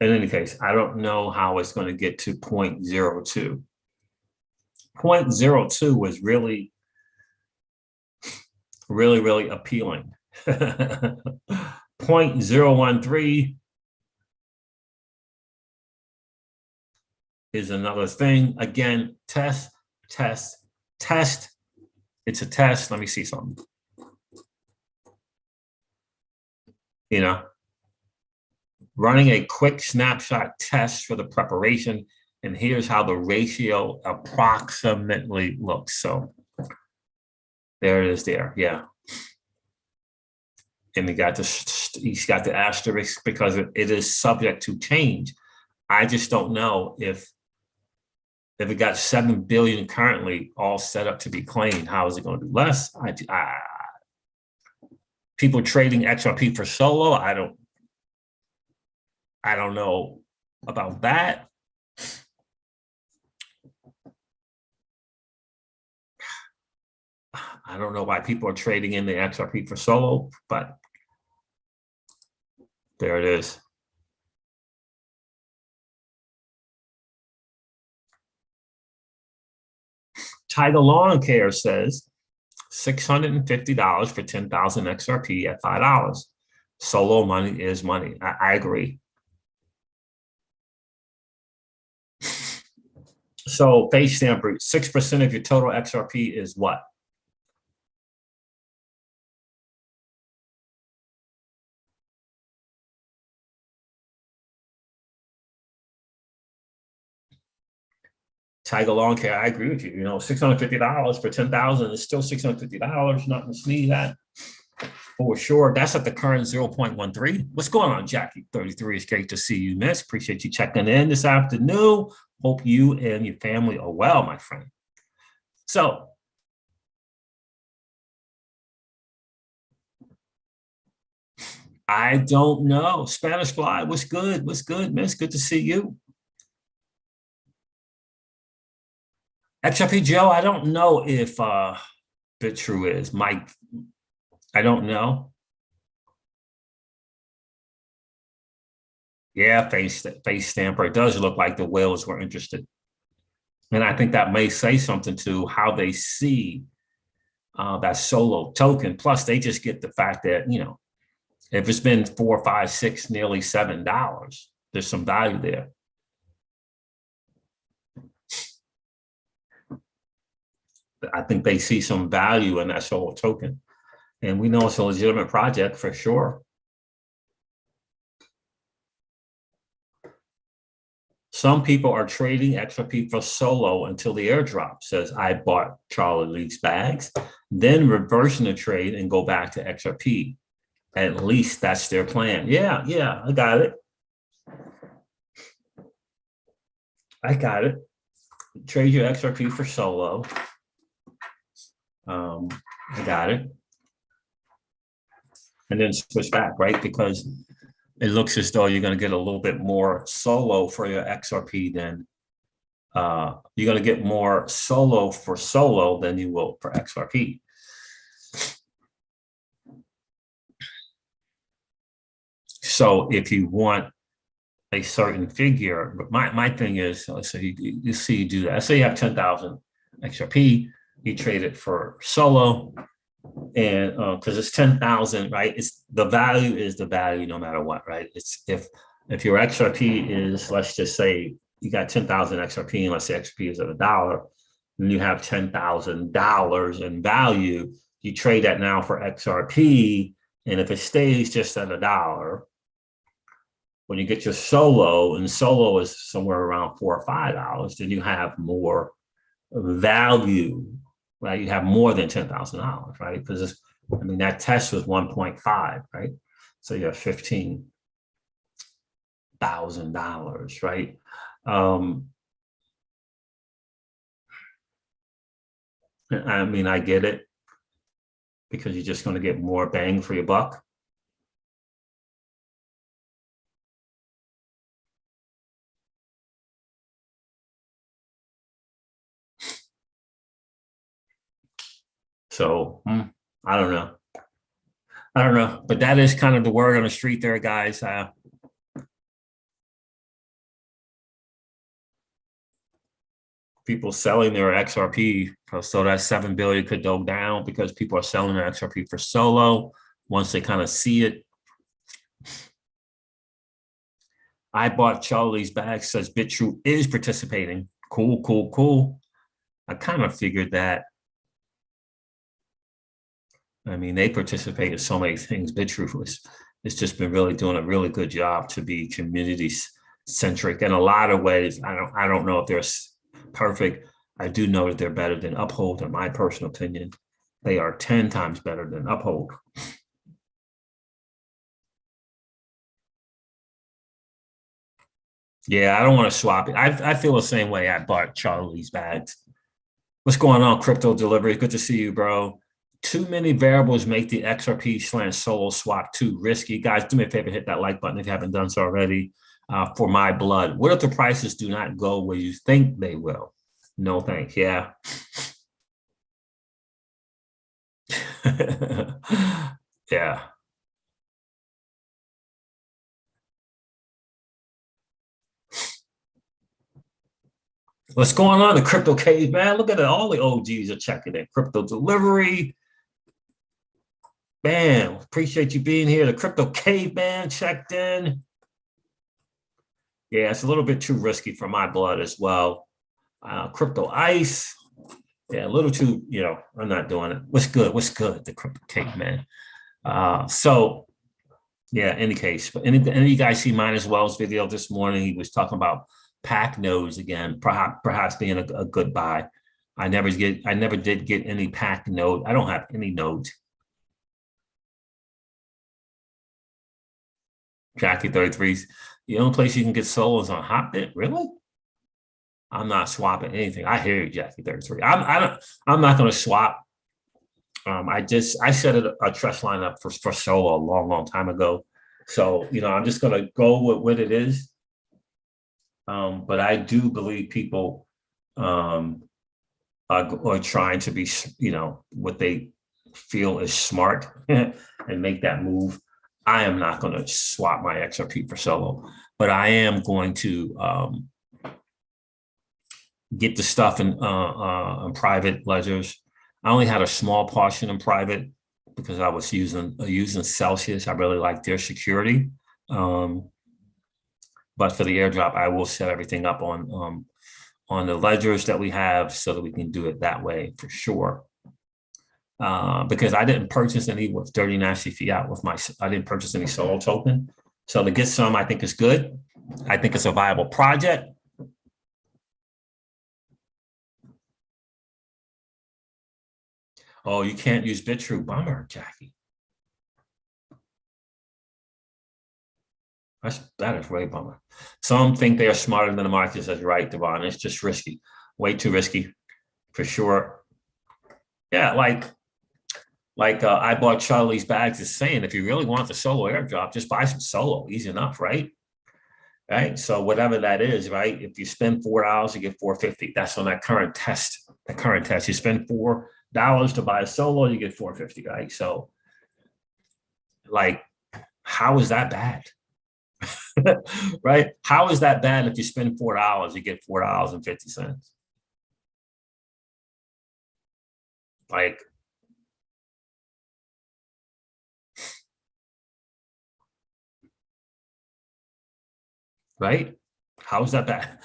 in any case, I don't know how it's going to get to 0.02. 0.02 was really, really appealing. 0.013 is another thing. Again, test. It's a test. Let me see something. You know, running a quick snapshot test for the preparation, and here's how the ratio approximately looks. So there it is there, yeah. And he's got the asterisk because it is subject to change. I just don't know if it got 7 billion currently all set up to be claimed, how is it going to do less? People trading XRP for solo, I don't know about that. I don't know why people are trading in the XRP for solo, but there it is. Tiger Lawn Care says $650 for 10,000 XRP at $5. Solo money is money. I agree. So face stamper, 6% of your total XRP is what? Tiger Lawn Care, I agree with you. You know, $650 for 10,000 is still $650, nothing to sneeze at. For sure. That's at the current 0.13. What's going on, Jackie? 33, it's great to see you, miss. Appreciate you checking in this afternoon. Hope you and your family are well, my friend. So, I don't know. Spanish Fly, what's good? What's good, miss? Good to see you. XRP Joe, I don't know if BitTrue is. Mike, I don't know. Yeah, face stamper. It does look like the whales were interested. And I think that may say something to how they see that solo token. Plus, they just get the fact that, you know, if it's been $4, $5, $6, nearly $7, there's some value there. I think they see some value in that solo token. And we know it's a legitimate project for sure. Some people are trading XRP for solo until the airdrop says, I bought Charlie League's bags, then reversing the trade and go back to XRP. At least that's their plan. Yeah, I got it. Trade your XRP for solo. I got it. And then switch back, right? Because it looks as though you're going to get a little bit more solo for your XRP than you're going to get more solo for solo than you will for XRP. So if you want a certain figure, but my thing is, let's say you see you do that. Let's say you have 10,000 XRP, you trade it for solo, and because it's 10,000, right? It's the value is the value no matter what, right? It's if your XRP is, let's just say you got 10,000 XRP, and let's say XRP is at $1, and you have $10,000 in value, you trade that now for XRP, and if it stays just at $1, when you get your solo, and solo is somewhere around $4 or $5, then you have more value, right? You have more than $10,000, right? Because I mean, that test was 1.5, right? So you have $15,000, right? I mean, I get it, because you're just going to get more bang for your buck. So I don't know, but that is kind of the word on the street there, guys. people selling their XRP. So that 7 billion could go down because people are selling their XRP for solo once they kind of see it. I bought Charlie's bag, says BitTrue is participating. Cool, cool, cool. I kind of figured that. I mean, they participate in so many things. BitTrue it's just been really doing a really good job to be community centric in a lot of ways. I don't know if they're perfect. I do know that they're better than Uphold, in my personal opinion. They are 10 times better than Uphold. Yeah, I don't want to swap it. I feel the same way. I bought Charlie's bags. What's going on, Crypto Delivery? Good to see you, bro. Too many variables make the XRP/solo swap too risky. Guys, do me a favor, hit that like button if you haven't done so already. For my blood, what if the prices do not go where you think they will? No thanks. Yeah. Yeah. What's going on? The Crypto Cave, man. Look at it. All the OGs are checking in. Crypto Delivery. Bam. Appreciate you being here. The Crypto Caveman checked in. Yeah, it's a little bit too risky for my blood as well. Crypto Ice. Yeah, a little too, I'm not doing it. What's good? What's good? The Crypto Caveman. So, yeah, any case. But any of you guys see mine as well's video this morning? He was talking about pack nodes again, perhaps being a good buy. I never did get any pack node. I don't have any nodes. Jackie 33's the only place you can get solos on Hotbit. Really? I'm not swapping anything. I hear you, Jackie 33. I'm not going to swap. I set a trust line up for solo a long time ago. So, I'm just going to go with what it is. But I do believe people are trying to be, what they feel is smart and make that move. I am not going to swap my XRP for solo, but I am going to get the stuff in private ledgers. I only had a small portion in private because I was using Celsius. I really like their security. But for the airdrop, I will set everything up on the ledgers that we have so that we can do it that way for sure. Because I didn't purchase any with Dirty Nasty Fiat I didn't purchase any solo token. So to get some, I think is good. I think it's a viable project. Oh, you can't use BitTrue. Bummer, Jackie. That is way bummer. Some think they are smarter than the market. Says right, Devon. It's just risky. Way too risky, for sure. Yeah, like I bought Charlie's bags is saying, if you really want the solo airdrop, just buy some solo. Easy enough, right? Right. So whatever that is, right? If you spend $4, you get $4.50. That's on that current test. The current test. You spend $4 to buy a solo, you get $4.50, right? So, like, how is that bad? Right? How is that bad if you spend $4, you get $4.50? Like, right? How is that bad?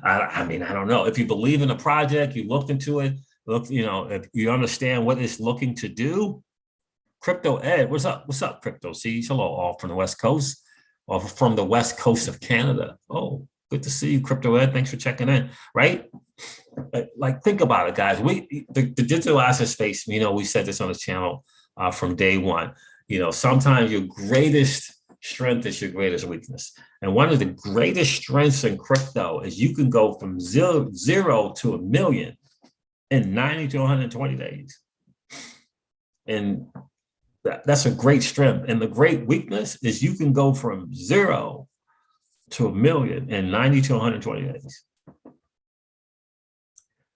I mean, I don't know. If you believe in the project, you looked into it, if you understand what it's looking to do. Crypto Ed, what's up? What's up, Crypto Siege? Hello, all from the West Coast, or from the West Coast of Canada. Oh, good to see you, Crypto Ed. Thanks for checking in. Right? Like, think about it, guys. The digital asset space. We said this on the channel from day one. Sometimes your greatest strength is your greatest weakness. And one of the greatest strengths in crypto is you can go from zero to $1 million in 90 to 120 days. And that's a great strength. And the great weakness is you can go from 0 to $1 million in 90 to 120 days.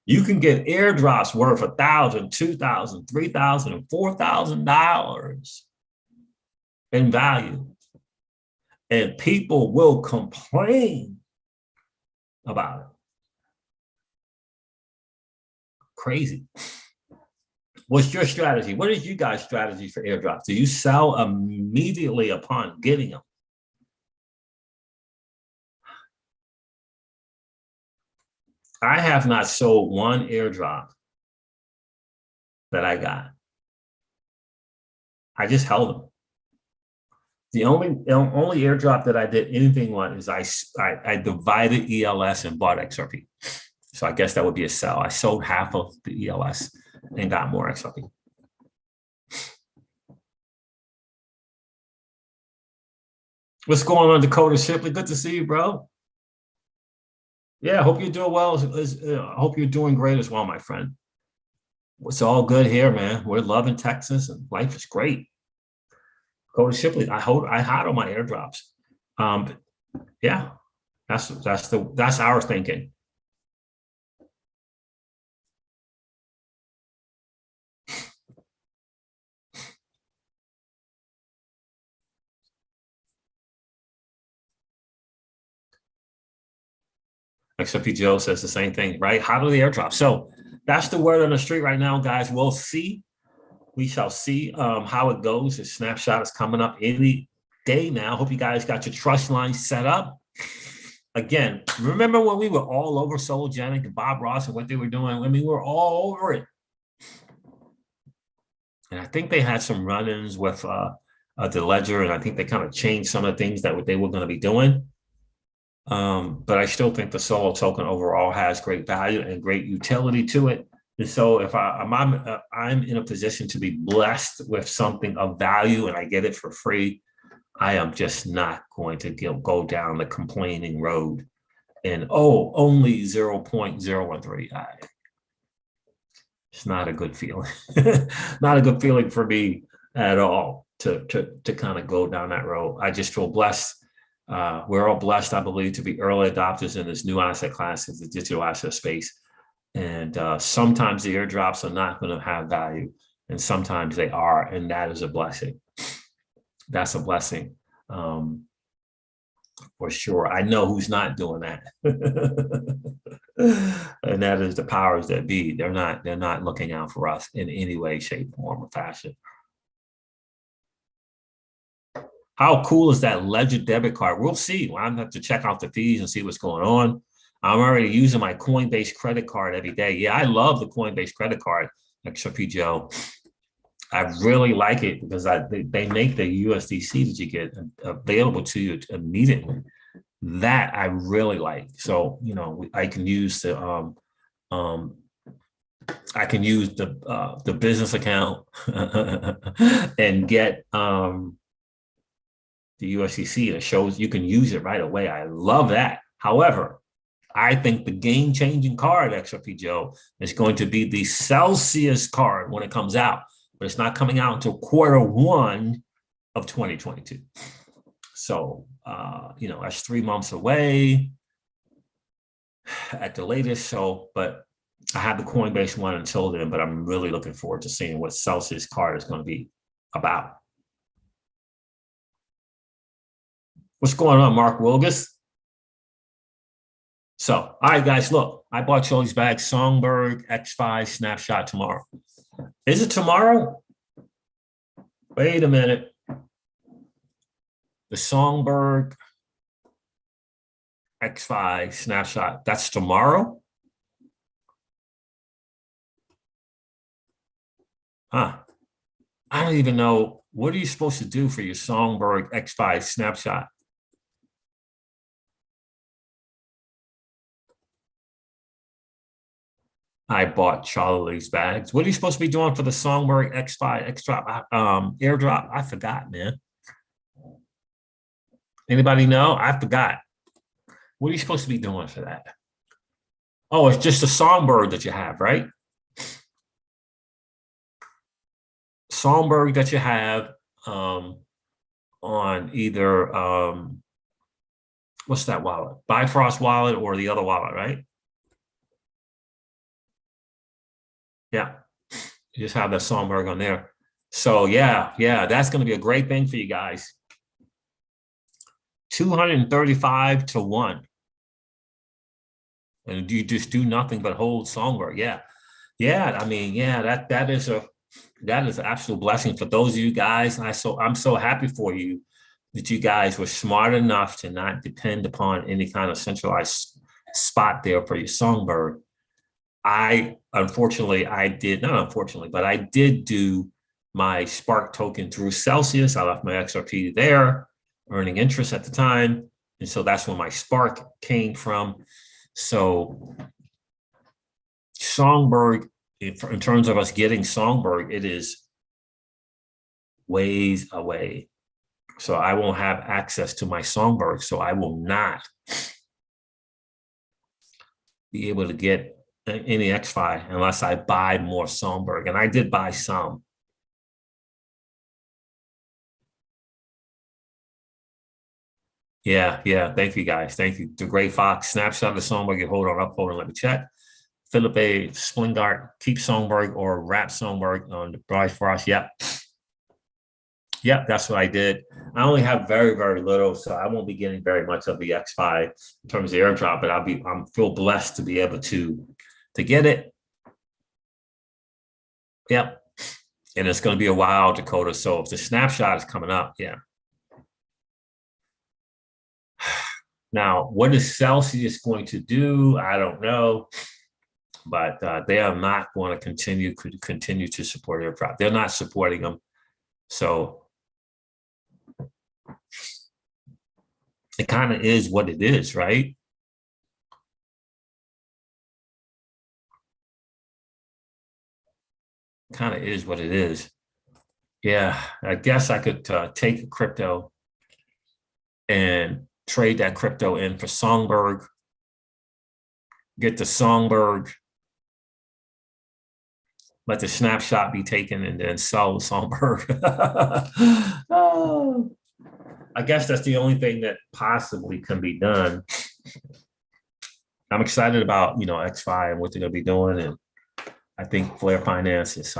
You can get airdrops worth $1,000, $2,000, $3,000, and $4,000 in value. And people will complain about it. Crazy. What's your strategy? What is you guys' strategy for airdrops? Do you sell immediately upon getting them? I have not sold one airdrop that I got. I just held them. The only airdrop that I did anything on is I divided ELS and bought XRP. So I guess that would be a sell. I sold half of the ELS and got more XRP. What's going on, Dakota Shipley? Good to see you, bro. Yeah, I hope you're doing well. I hope you're doing great as well, my friend. It's all good here, man. We're loving Texas and life is great. Dakota Shipley, I hide on my airdrops. Yeah, that's our thinking. XRP Joe says the same thing, right? How do the airdrop? So that's the word on the street right now, guys. We'll see. We shall see how it goes. The snapshot is coming up any day now. Hope you guys got your trust line set up. Again, remember when we were all over Sologenic and Bob Ross and what they were doing? I mean, we were all over it. And I think they had some run-ins with the ledger, and I think they kind of changed some of the things that they were going to be doing. But I still think the Solo token overall has great value and great utility to it. And so if I'm in a position to be blessed with something of value and I get it for free, I am just not going to go down the complaining road and, oh, only 0.013. It's not a good feeling. Not a good feeling for me at all to kind of go down that road. I just feel blessed. We're all blessed, I believe, to be early adopters in this new asset class, in the digital asset space. And sometimes the airdrops are not going to have value, and sometimes they are, and that is a blessing. That's a blessing, for sure. I know who's not doing that, and that is the powers that be. They're not looking out for us in any way, shape, form, or fashion. How cool is that Ledger debit card? We'll see. Well, I'm going to have to check out the fees and see what's going on. I'm already using my Coinbase credit card every day. Yeah, I love the Coinbase credit card, XRP Joe. I really like it because they make the USDC that you get available to you immediately. That I really like. So, you know, I can use the business account and get the USDC that shows you can use it right away. I love that. However, I think the game-changing card, XRP Joe, is going to be the Celsius card when it comes out, but it's not coming out until Q1 of 2022. So, you know, that's 3 months away at the latest. So, but I have the Coinbase one until then, but I'm really looking forward to seeing what Celsius card is going to be about. What's going on, Mark Wilgus? So, all right, guys, look, I bought Charlie's bag, Songbird X5 snapshot tomorrow. Is it tomorrow? Wait a minute. The Songbird X5 snapshot, that's tomorrow? Huh. I don't even know. What are you supposed to do for your Songbird X5 snapshot? I bought Charlie's bags. What are you supposed to be doing for the Songbird X5 airdrop? I forgot, man. Anybody know? I forgot. What are you supposed to be doing for that? Oh, it's just a Songbird that you have, right? Songbird that you have on either, what's that wallet? Bifrost wallet or the other wallet, right? Yeah, you just have that Songbird on there. So yeah, that's going to be a great thing for you guys. 235 to 1. And you just do nothing but hold Songbird. Yeah, Yeah, I mean, yeah, that is an absolute blessing for those of you guys. And I'm so happy for you that you guys were smart enough to not depend upon any kind of centralized spot there for your songbird. Unfortunately, I did not unfortunately, but I did do my Spark token through Celsius. I left my XRP there, earning interest at the time. And so that's where my Spark came from. So Songbird, in terms of us getting Songbird, it is ways away. So I won't have access to my Songbird. So I will not be able to get any XFi unless I buy more Songbird. And I did buy some. Yeah. Thank you, guys. Thank you. The Gray Fox, snapshot of the Songbird. Hold on, let me check. Philip A. Splingart, keep Songbird or wrap Songbird on the Bryce Frost. Yep, that's what I did. I only have very, very little, so I won't be getting very much of the XFi in terms of airdrop, but I'm feel blessed to be able to get it. Yep. And it's going to be a while, Dakota. So if the snapshot is coming up, yeah. Now, what is Celsius going to do? I don't know. But they are not going to continue to support airdrop. They're not supporting them. So it kind of is what it is, right? Kind of is what it is. Yeah, I guess I could take a crypto and trade that crypto in for Songbird, get the Songbird, let the snapshot be taken, and then sell the Songbird. Oh, I guess that's the only thing that possibly can be done. I'm excited about, XFi and what they're going to be doing. And I think Flare Finance is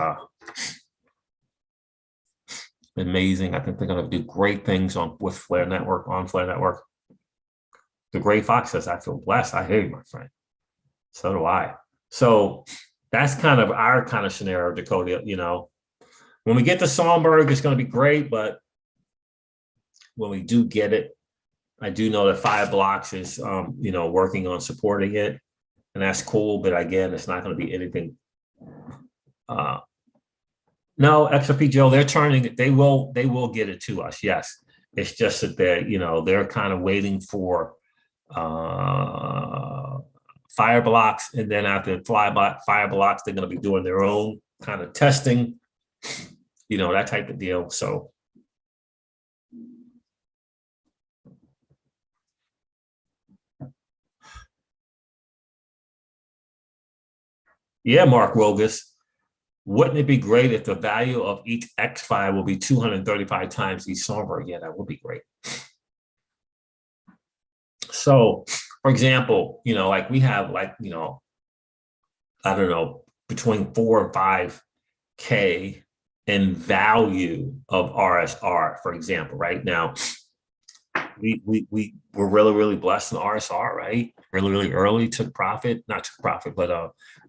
amazing. I think they're going to do great things with Flare Network, on Flare Network. The Gray Fox says, I feel blessed. I hear you, my friend. So do I. So that's kind of our kind of scenario, Dakota. When we get the Songbird, it's going to be great. But when we do get it, I do know that Fireblocks is, working on supporting it. And that's cool. But again, it's not going to be anything. No, XRP Joe, they're turning it. They will get it to us. Yes. It's just that they're kind of waiting for Fireblocks, and then after Fireblocks, they're going to be doing their own kind of testing, that type of deal. So yeah, Mark Rogus, wouldn't it be great if the value of each XFi will be 235 times each Songbird? Yeah, that would be great. So, for example, like we have I don't know, between 4 and 5K in value of RSR, for example, right now. We're really, really blessed in RSR, right? Really, really early, but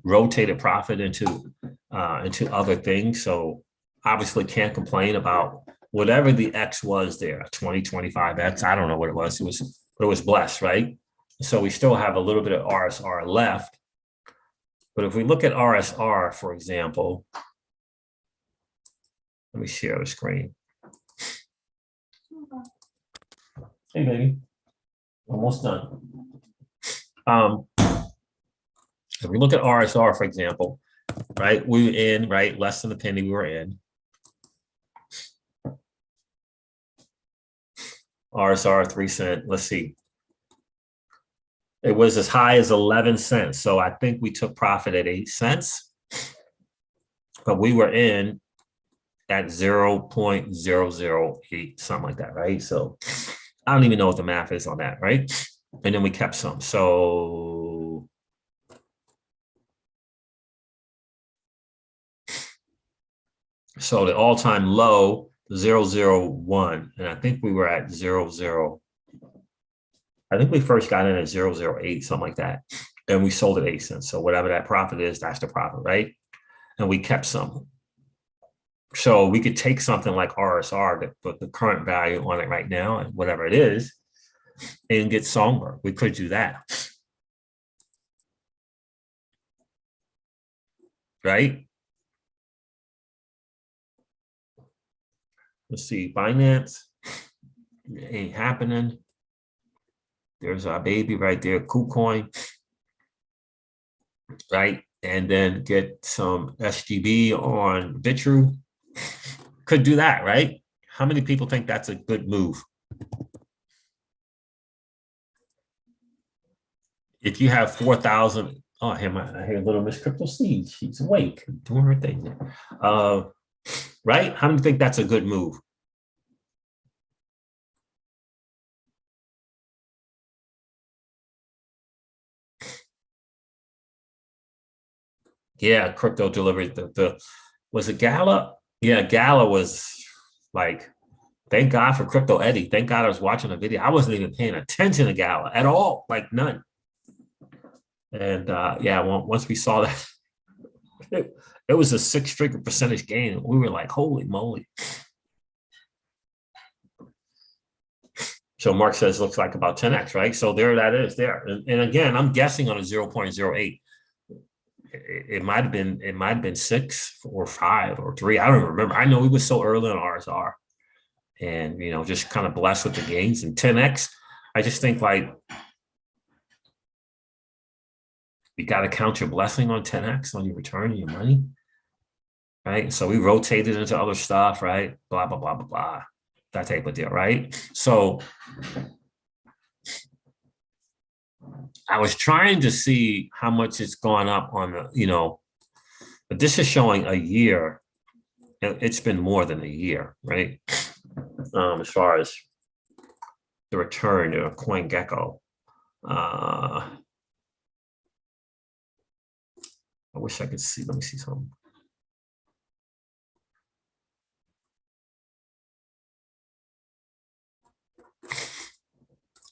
rotated profit into other things. So obviously can't complain about whatever the X was there, 2025X. I don't know what it was. But it was blessed, right? So we still have a little bit of RSR left. But if we look at RSR, for example, let me share the screen. Hey, baby, almost done. If we look at RSR, for example, right, we were in, right, less than a penny we were in. RSR 3 cent, let's see. It was as high as 11 cents. So I think we took profit at 8 cents, but we were in at 0.008, something like that, right? So I don't even know what the math is on that, right? And then we kept some. So the all-time low, 001, and I think we were at 00. I think we first got in at 008, something like that. And we sold at 8 cents. So whatever that profit is, that's the profit, right? and we kept some. So we could take something like RSR, that put the current value on it right now, and whatever it is, and get Songbird. We could do that. Right? Let's see, Binance. It ain't happening. There's our baby right there, KuCoin. Right? And then get some SGB on Bitru. Could do that, right? How many people think that's a good move? If you have 4,000, oh, I hear little Miss Crypto Seed. She's awake, doing her thing there. Right? How do you think that's a good move? Yeah, crypto delivered was it Gala? Yeah, Gala was like, thank God for Crypto Eddie. Thank God I was watching a video. I wasn't even paying attention to Gala at all, like none. And yeah, once we saw that, it was a 6-figure percentage gain. We were like, holy moly. So Mark says looks like about 10x, right? So there that is there. And again, I'm guessing on a 0.08. It might have been 6 or 5 or 3. I don't remember. I know we was so early on RSR, and just kind of blessed with the gains. And 10x, I just think like you got to count your blessing on 10x on your return, your money, right? So we rotated into other stuff, right? Blah blah blah blah blah, that type of deal, right? So I was trying to see how much it's gone up on the, but this is showing a year. It's been more than a year, right? As far as the return to CoinGecko. I wish I could see. Let me see something.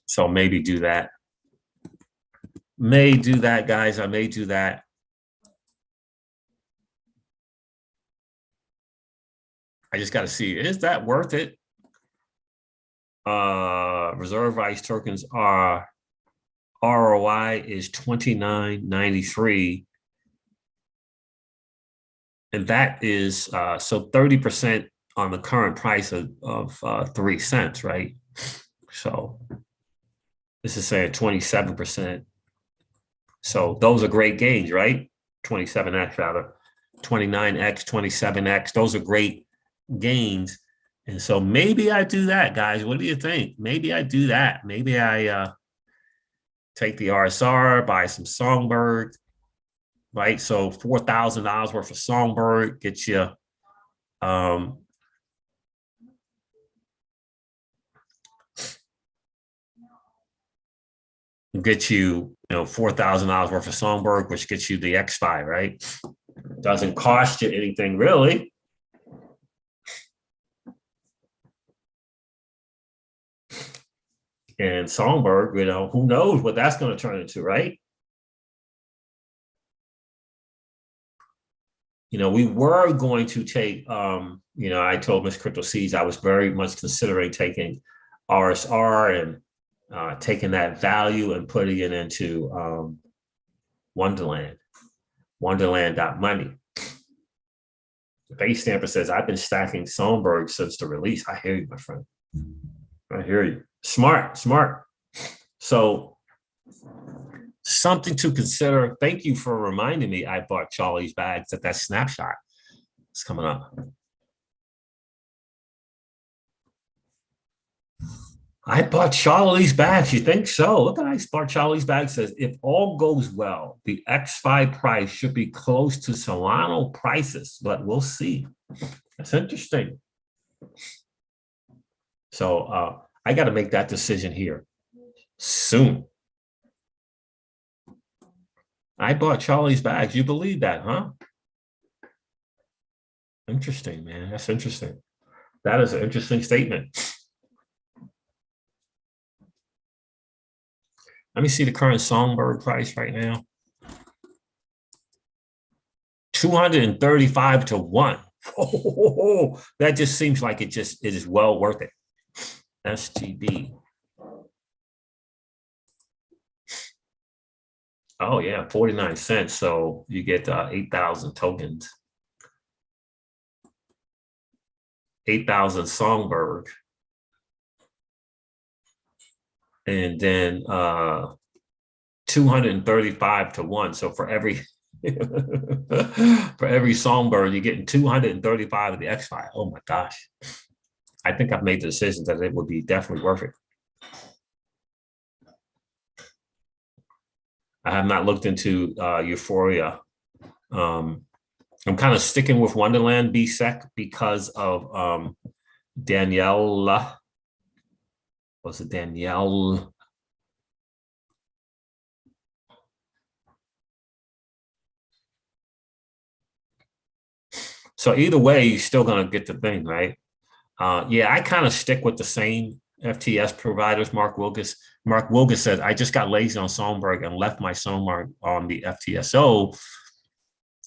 So maybe do that. May do that, guys. I may do that. I just got to see, is that worth it? Reserve Rice tokens are ROI is 29.93. And that is so 30% on the current price of 3 cents, right? So this is saying 27%. So those are great gains, right? 27x rather, 29x, 27x. Those are great gains. And so maybe I do that, guys. What do you think? Maybe I do that. Maybe I take the RSR, buy some Songbird, right? So $4,000 worth of Songbird gets you $4,000 worth of Songbird, which gets you the X5, right? Doesn't cost you anything really. And Songbird, who knows what that's going to turn into, right? We were going to take, I told Miss Crypto Seeds I was very much considering taking RSR and taking that value and putting it into Wonderland.money. The base stamper says, I've been stacking Songbird since the release. I hear you, my friend. I hear you. Smart. So something to consider. Thank you for reminding me. I bought Charlie's bags at that snapshot. It's coming up. I bought Charlie's bags. You think so? Look at I bought Charlie's bag. Says if all goes well, the X5 price should be close to Solana prices, but we'll see. That's interesting. So I got to make that decision here soon. I bought Charlie's bags. You believe that, huh? Interesting, man. That's interesting. That is an interesting statement. Let me see the current Songbird price right now. 235 to 1. Oh, that just seems like it is well worth it. SGB. Oh yeah, 49 cents. So you get 8,000 tokens. 8,000 Songbird. And then 235 to 1. So for every for every Songbird, you're getting 235 of the XFi. Oh my gosh. I think I've made the decision that it would be definitely worth it. I have not looked into Euphoria. I'm kind of sticking with Wonderland BSEC because of Danielle. Was it Danielle? So either way, you're still going to get the thing, right? Yeah, I kind of stick with the same FTS providers. Mark Wilgus said, I just got lazy on Songbird and left my Songbird on the FTS. So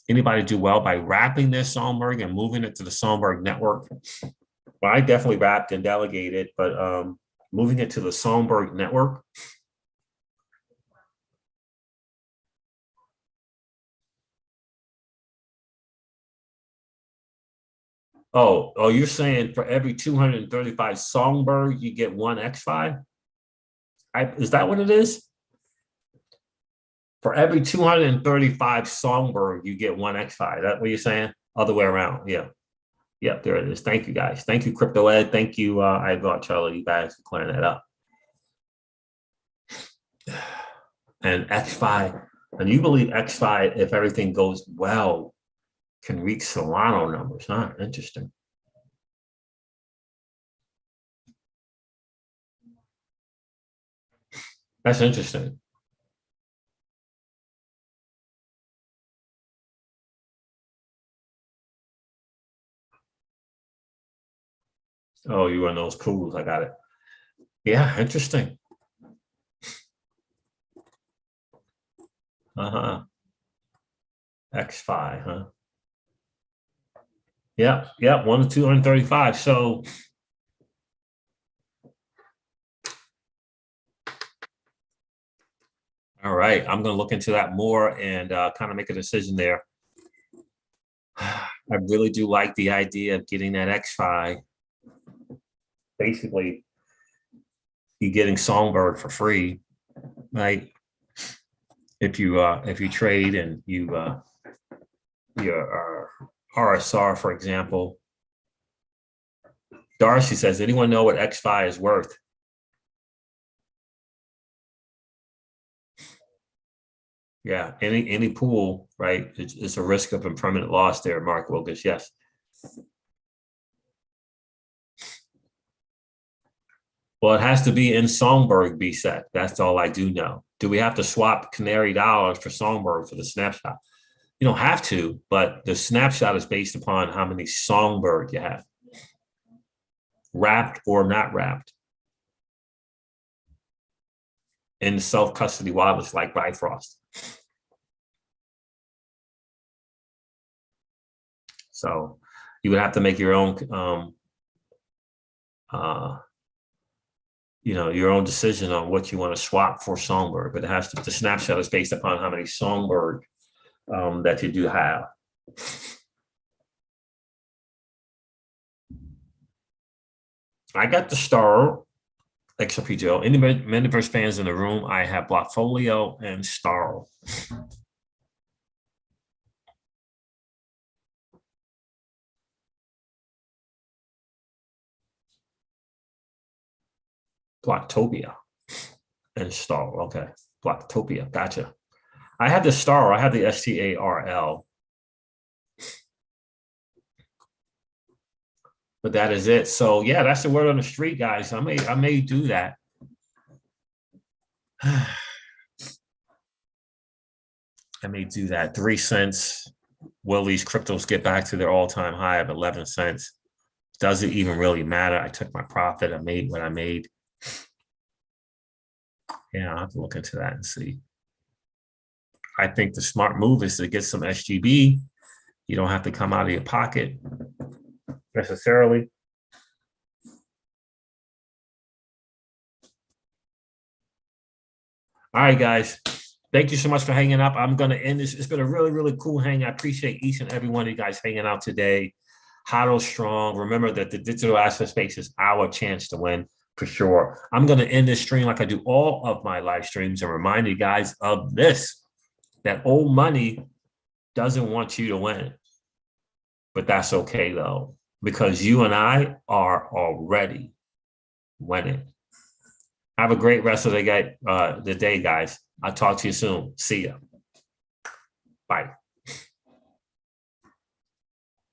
anybody do well by wrapping their Songbird and moving it to the Songbird network? Well, I definitely wrapped and delegated, but moving it to the Songbird network. Oh, you're saying for every 235 Songbird, you get one XFi? Is that what it is? For every 235 Songbird, you get one XFi. Is that what you're saying? Other way around. Yeah. Yep, there it is. Thank you, guys. Thank you, Crypto Ed. Thank you, I got Charlie, you guys for clearing that up. And XFi, and you believe XFi, if everything goes well, can reach Solano numbers, huh? Interesting. That's interesting. Oh, you run those cools. I got it. Yeah, interesting. XFi, huh? Yep, 1 to 235. So all right, I'm going to look into that more and kind of make a decision there. I really do like the idea of getting that XFi. Basically, you're getting Songbird for free, right? If you trade and your RSR, for example. Darcy says, anyone know what XFi is worth? Yeah, any pool, right? It's a risk of impermanent loss there, Mark Wilkes. Yes. Well, it has to be in Songbird BSEC. That's all I do know. Do we have to swap Canary dollars for Songbird for the snapshot? You don't have to, but the snapshot is based upon how many Songbird you have. Wrapped or not wrapped. In self-custody wallets like Bifrost. So you would have to make your own, your own decision on what you want to swap for Songbird. But it has to. The snapshot is based upon how many Songbird that you do have. I got the star. XRP Joe. Any Metaverse fans in the room? I have Blockfolio and Star. Blocktopia and Star. Okay, Blocktopia. Gotcha. I have the Star. I have the STARL. But that is it. So yeah, that's the word on the street, guys. I may do that. I may do that. 3 cents. Will these cryptos get back to their all-time high of 11 cents? Does it even really matter? I took my profit. I made what I made. Yeah, I'll have to look into that and see. I think the smart move is to get some SGB You don't have to come out of your pocket necessarily. All right, guys. Thank you so much for hanging up. I'm going to end this. It's been a really, really cool hang. I appreciate each and every one of you guys hanging out today. Hodl strong. Remember that the digital asset space is our chance to win for sure. I'm going to end this stream like I do all of my live streams and remind you guys of this, that old money doesn't want you to win. But that's okay, though, because you and I are already winning. Have a great rest of the day, guys. I'll talk to you soon. See ya. Bye.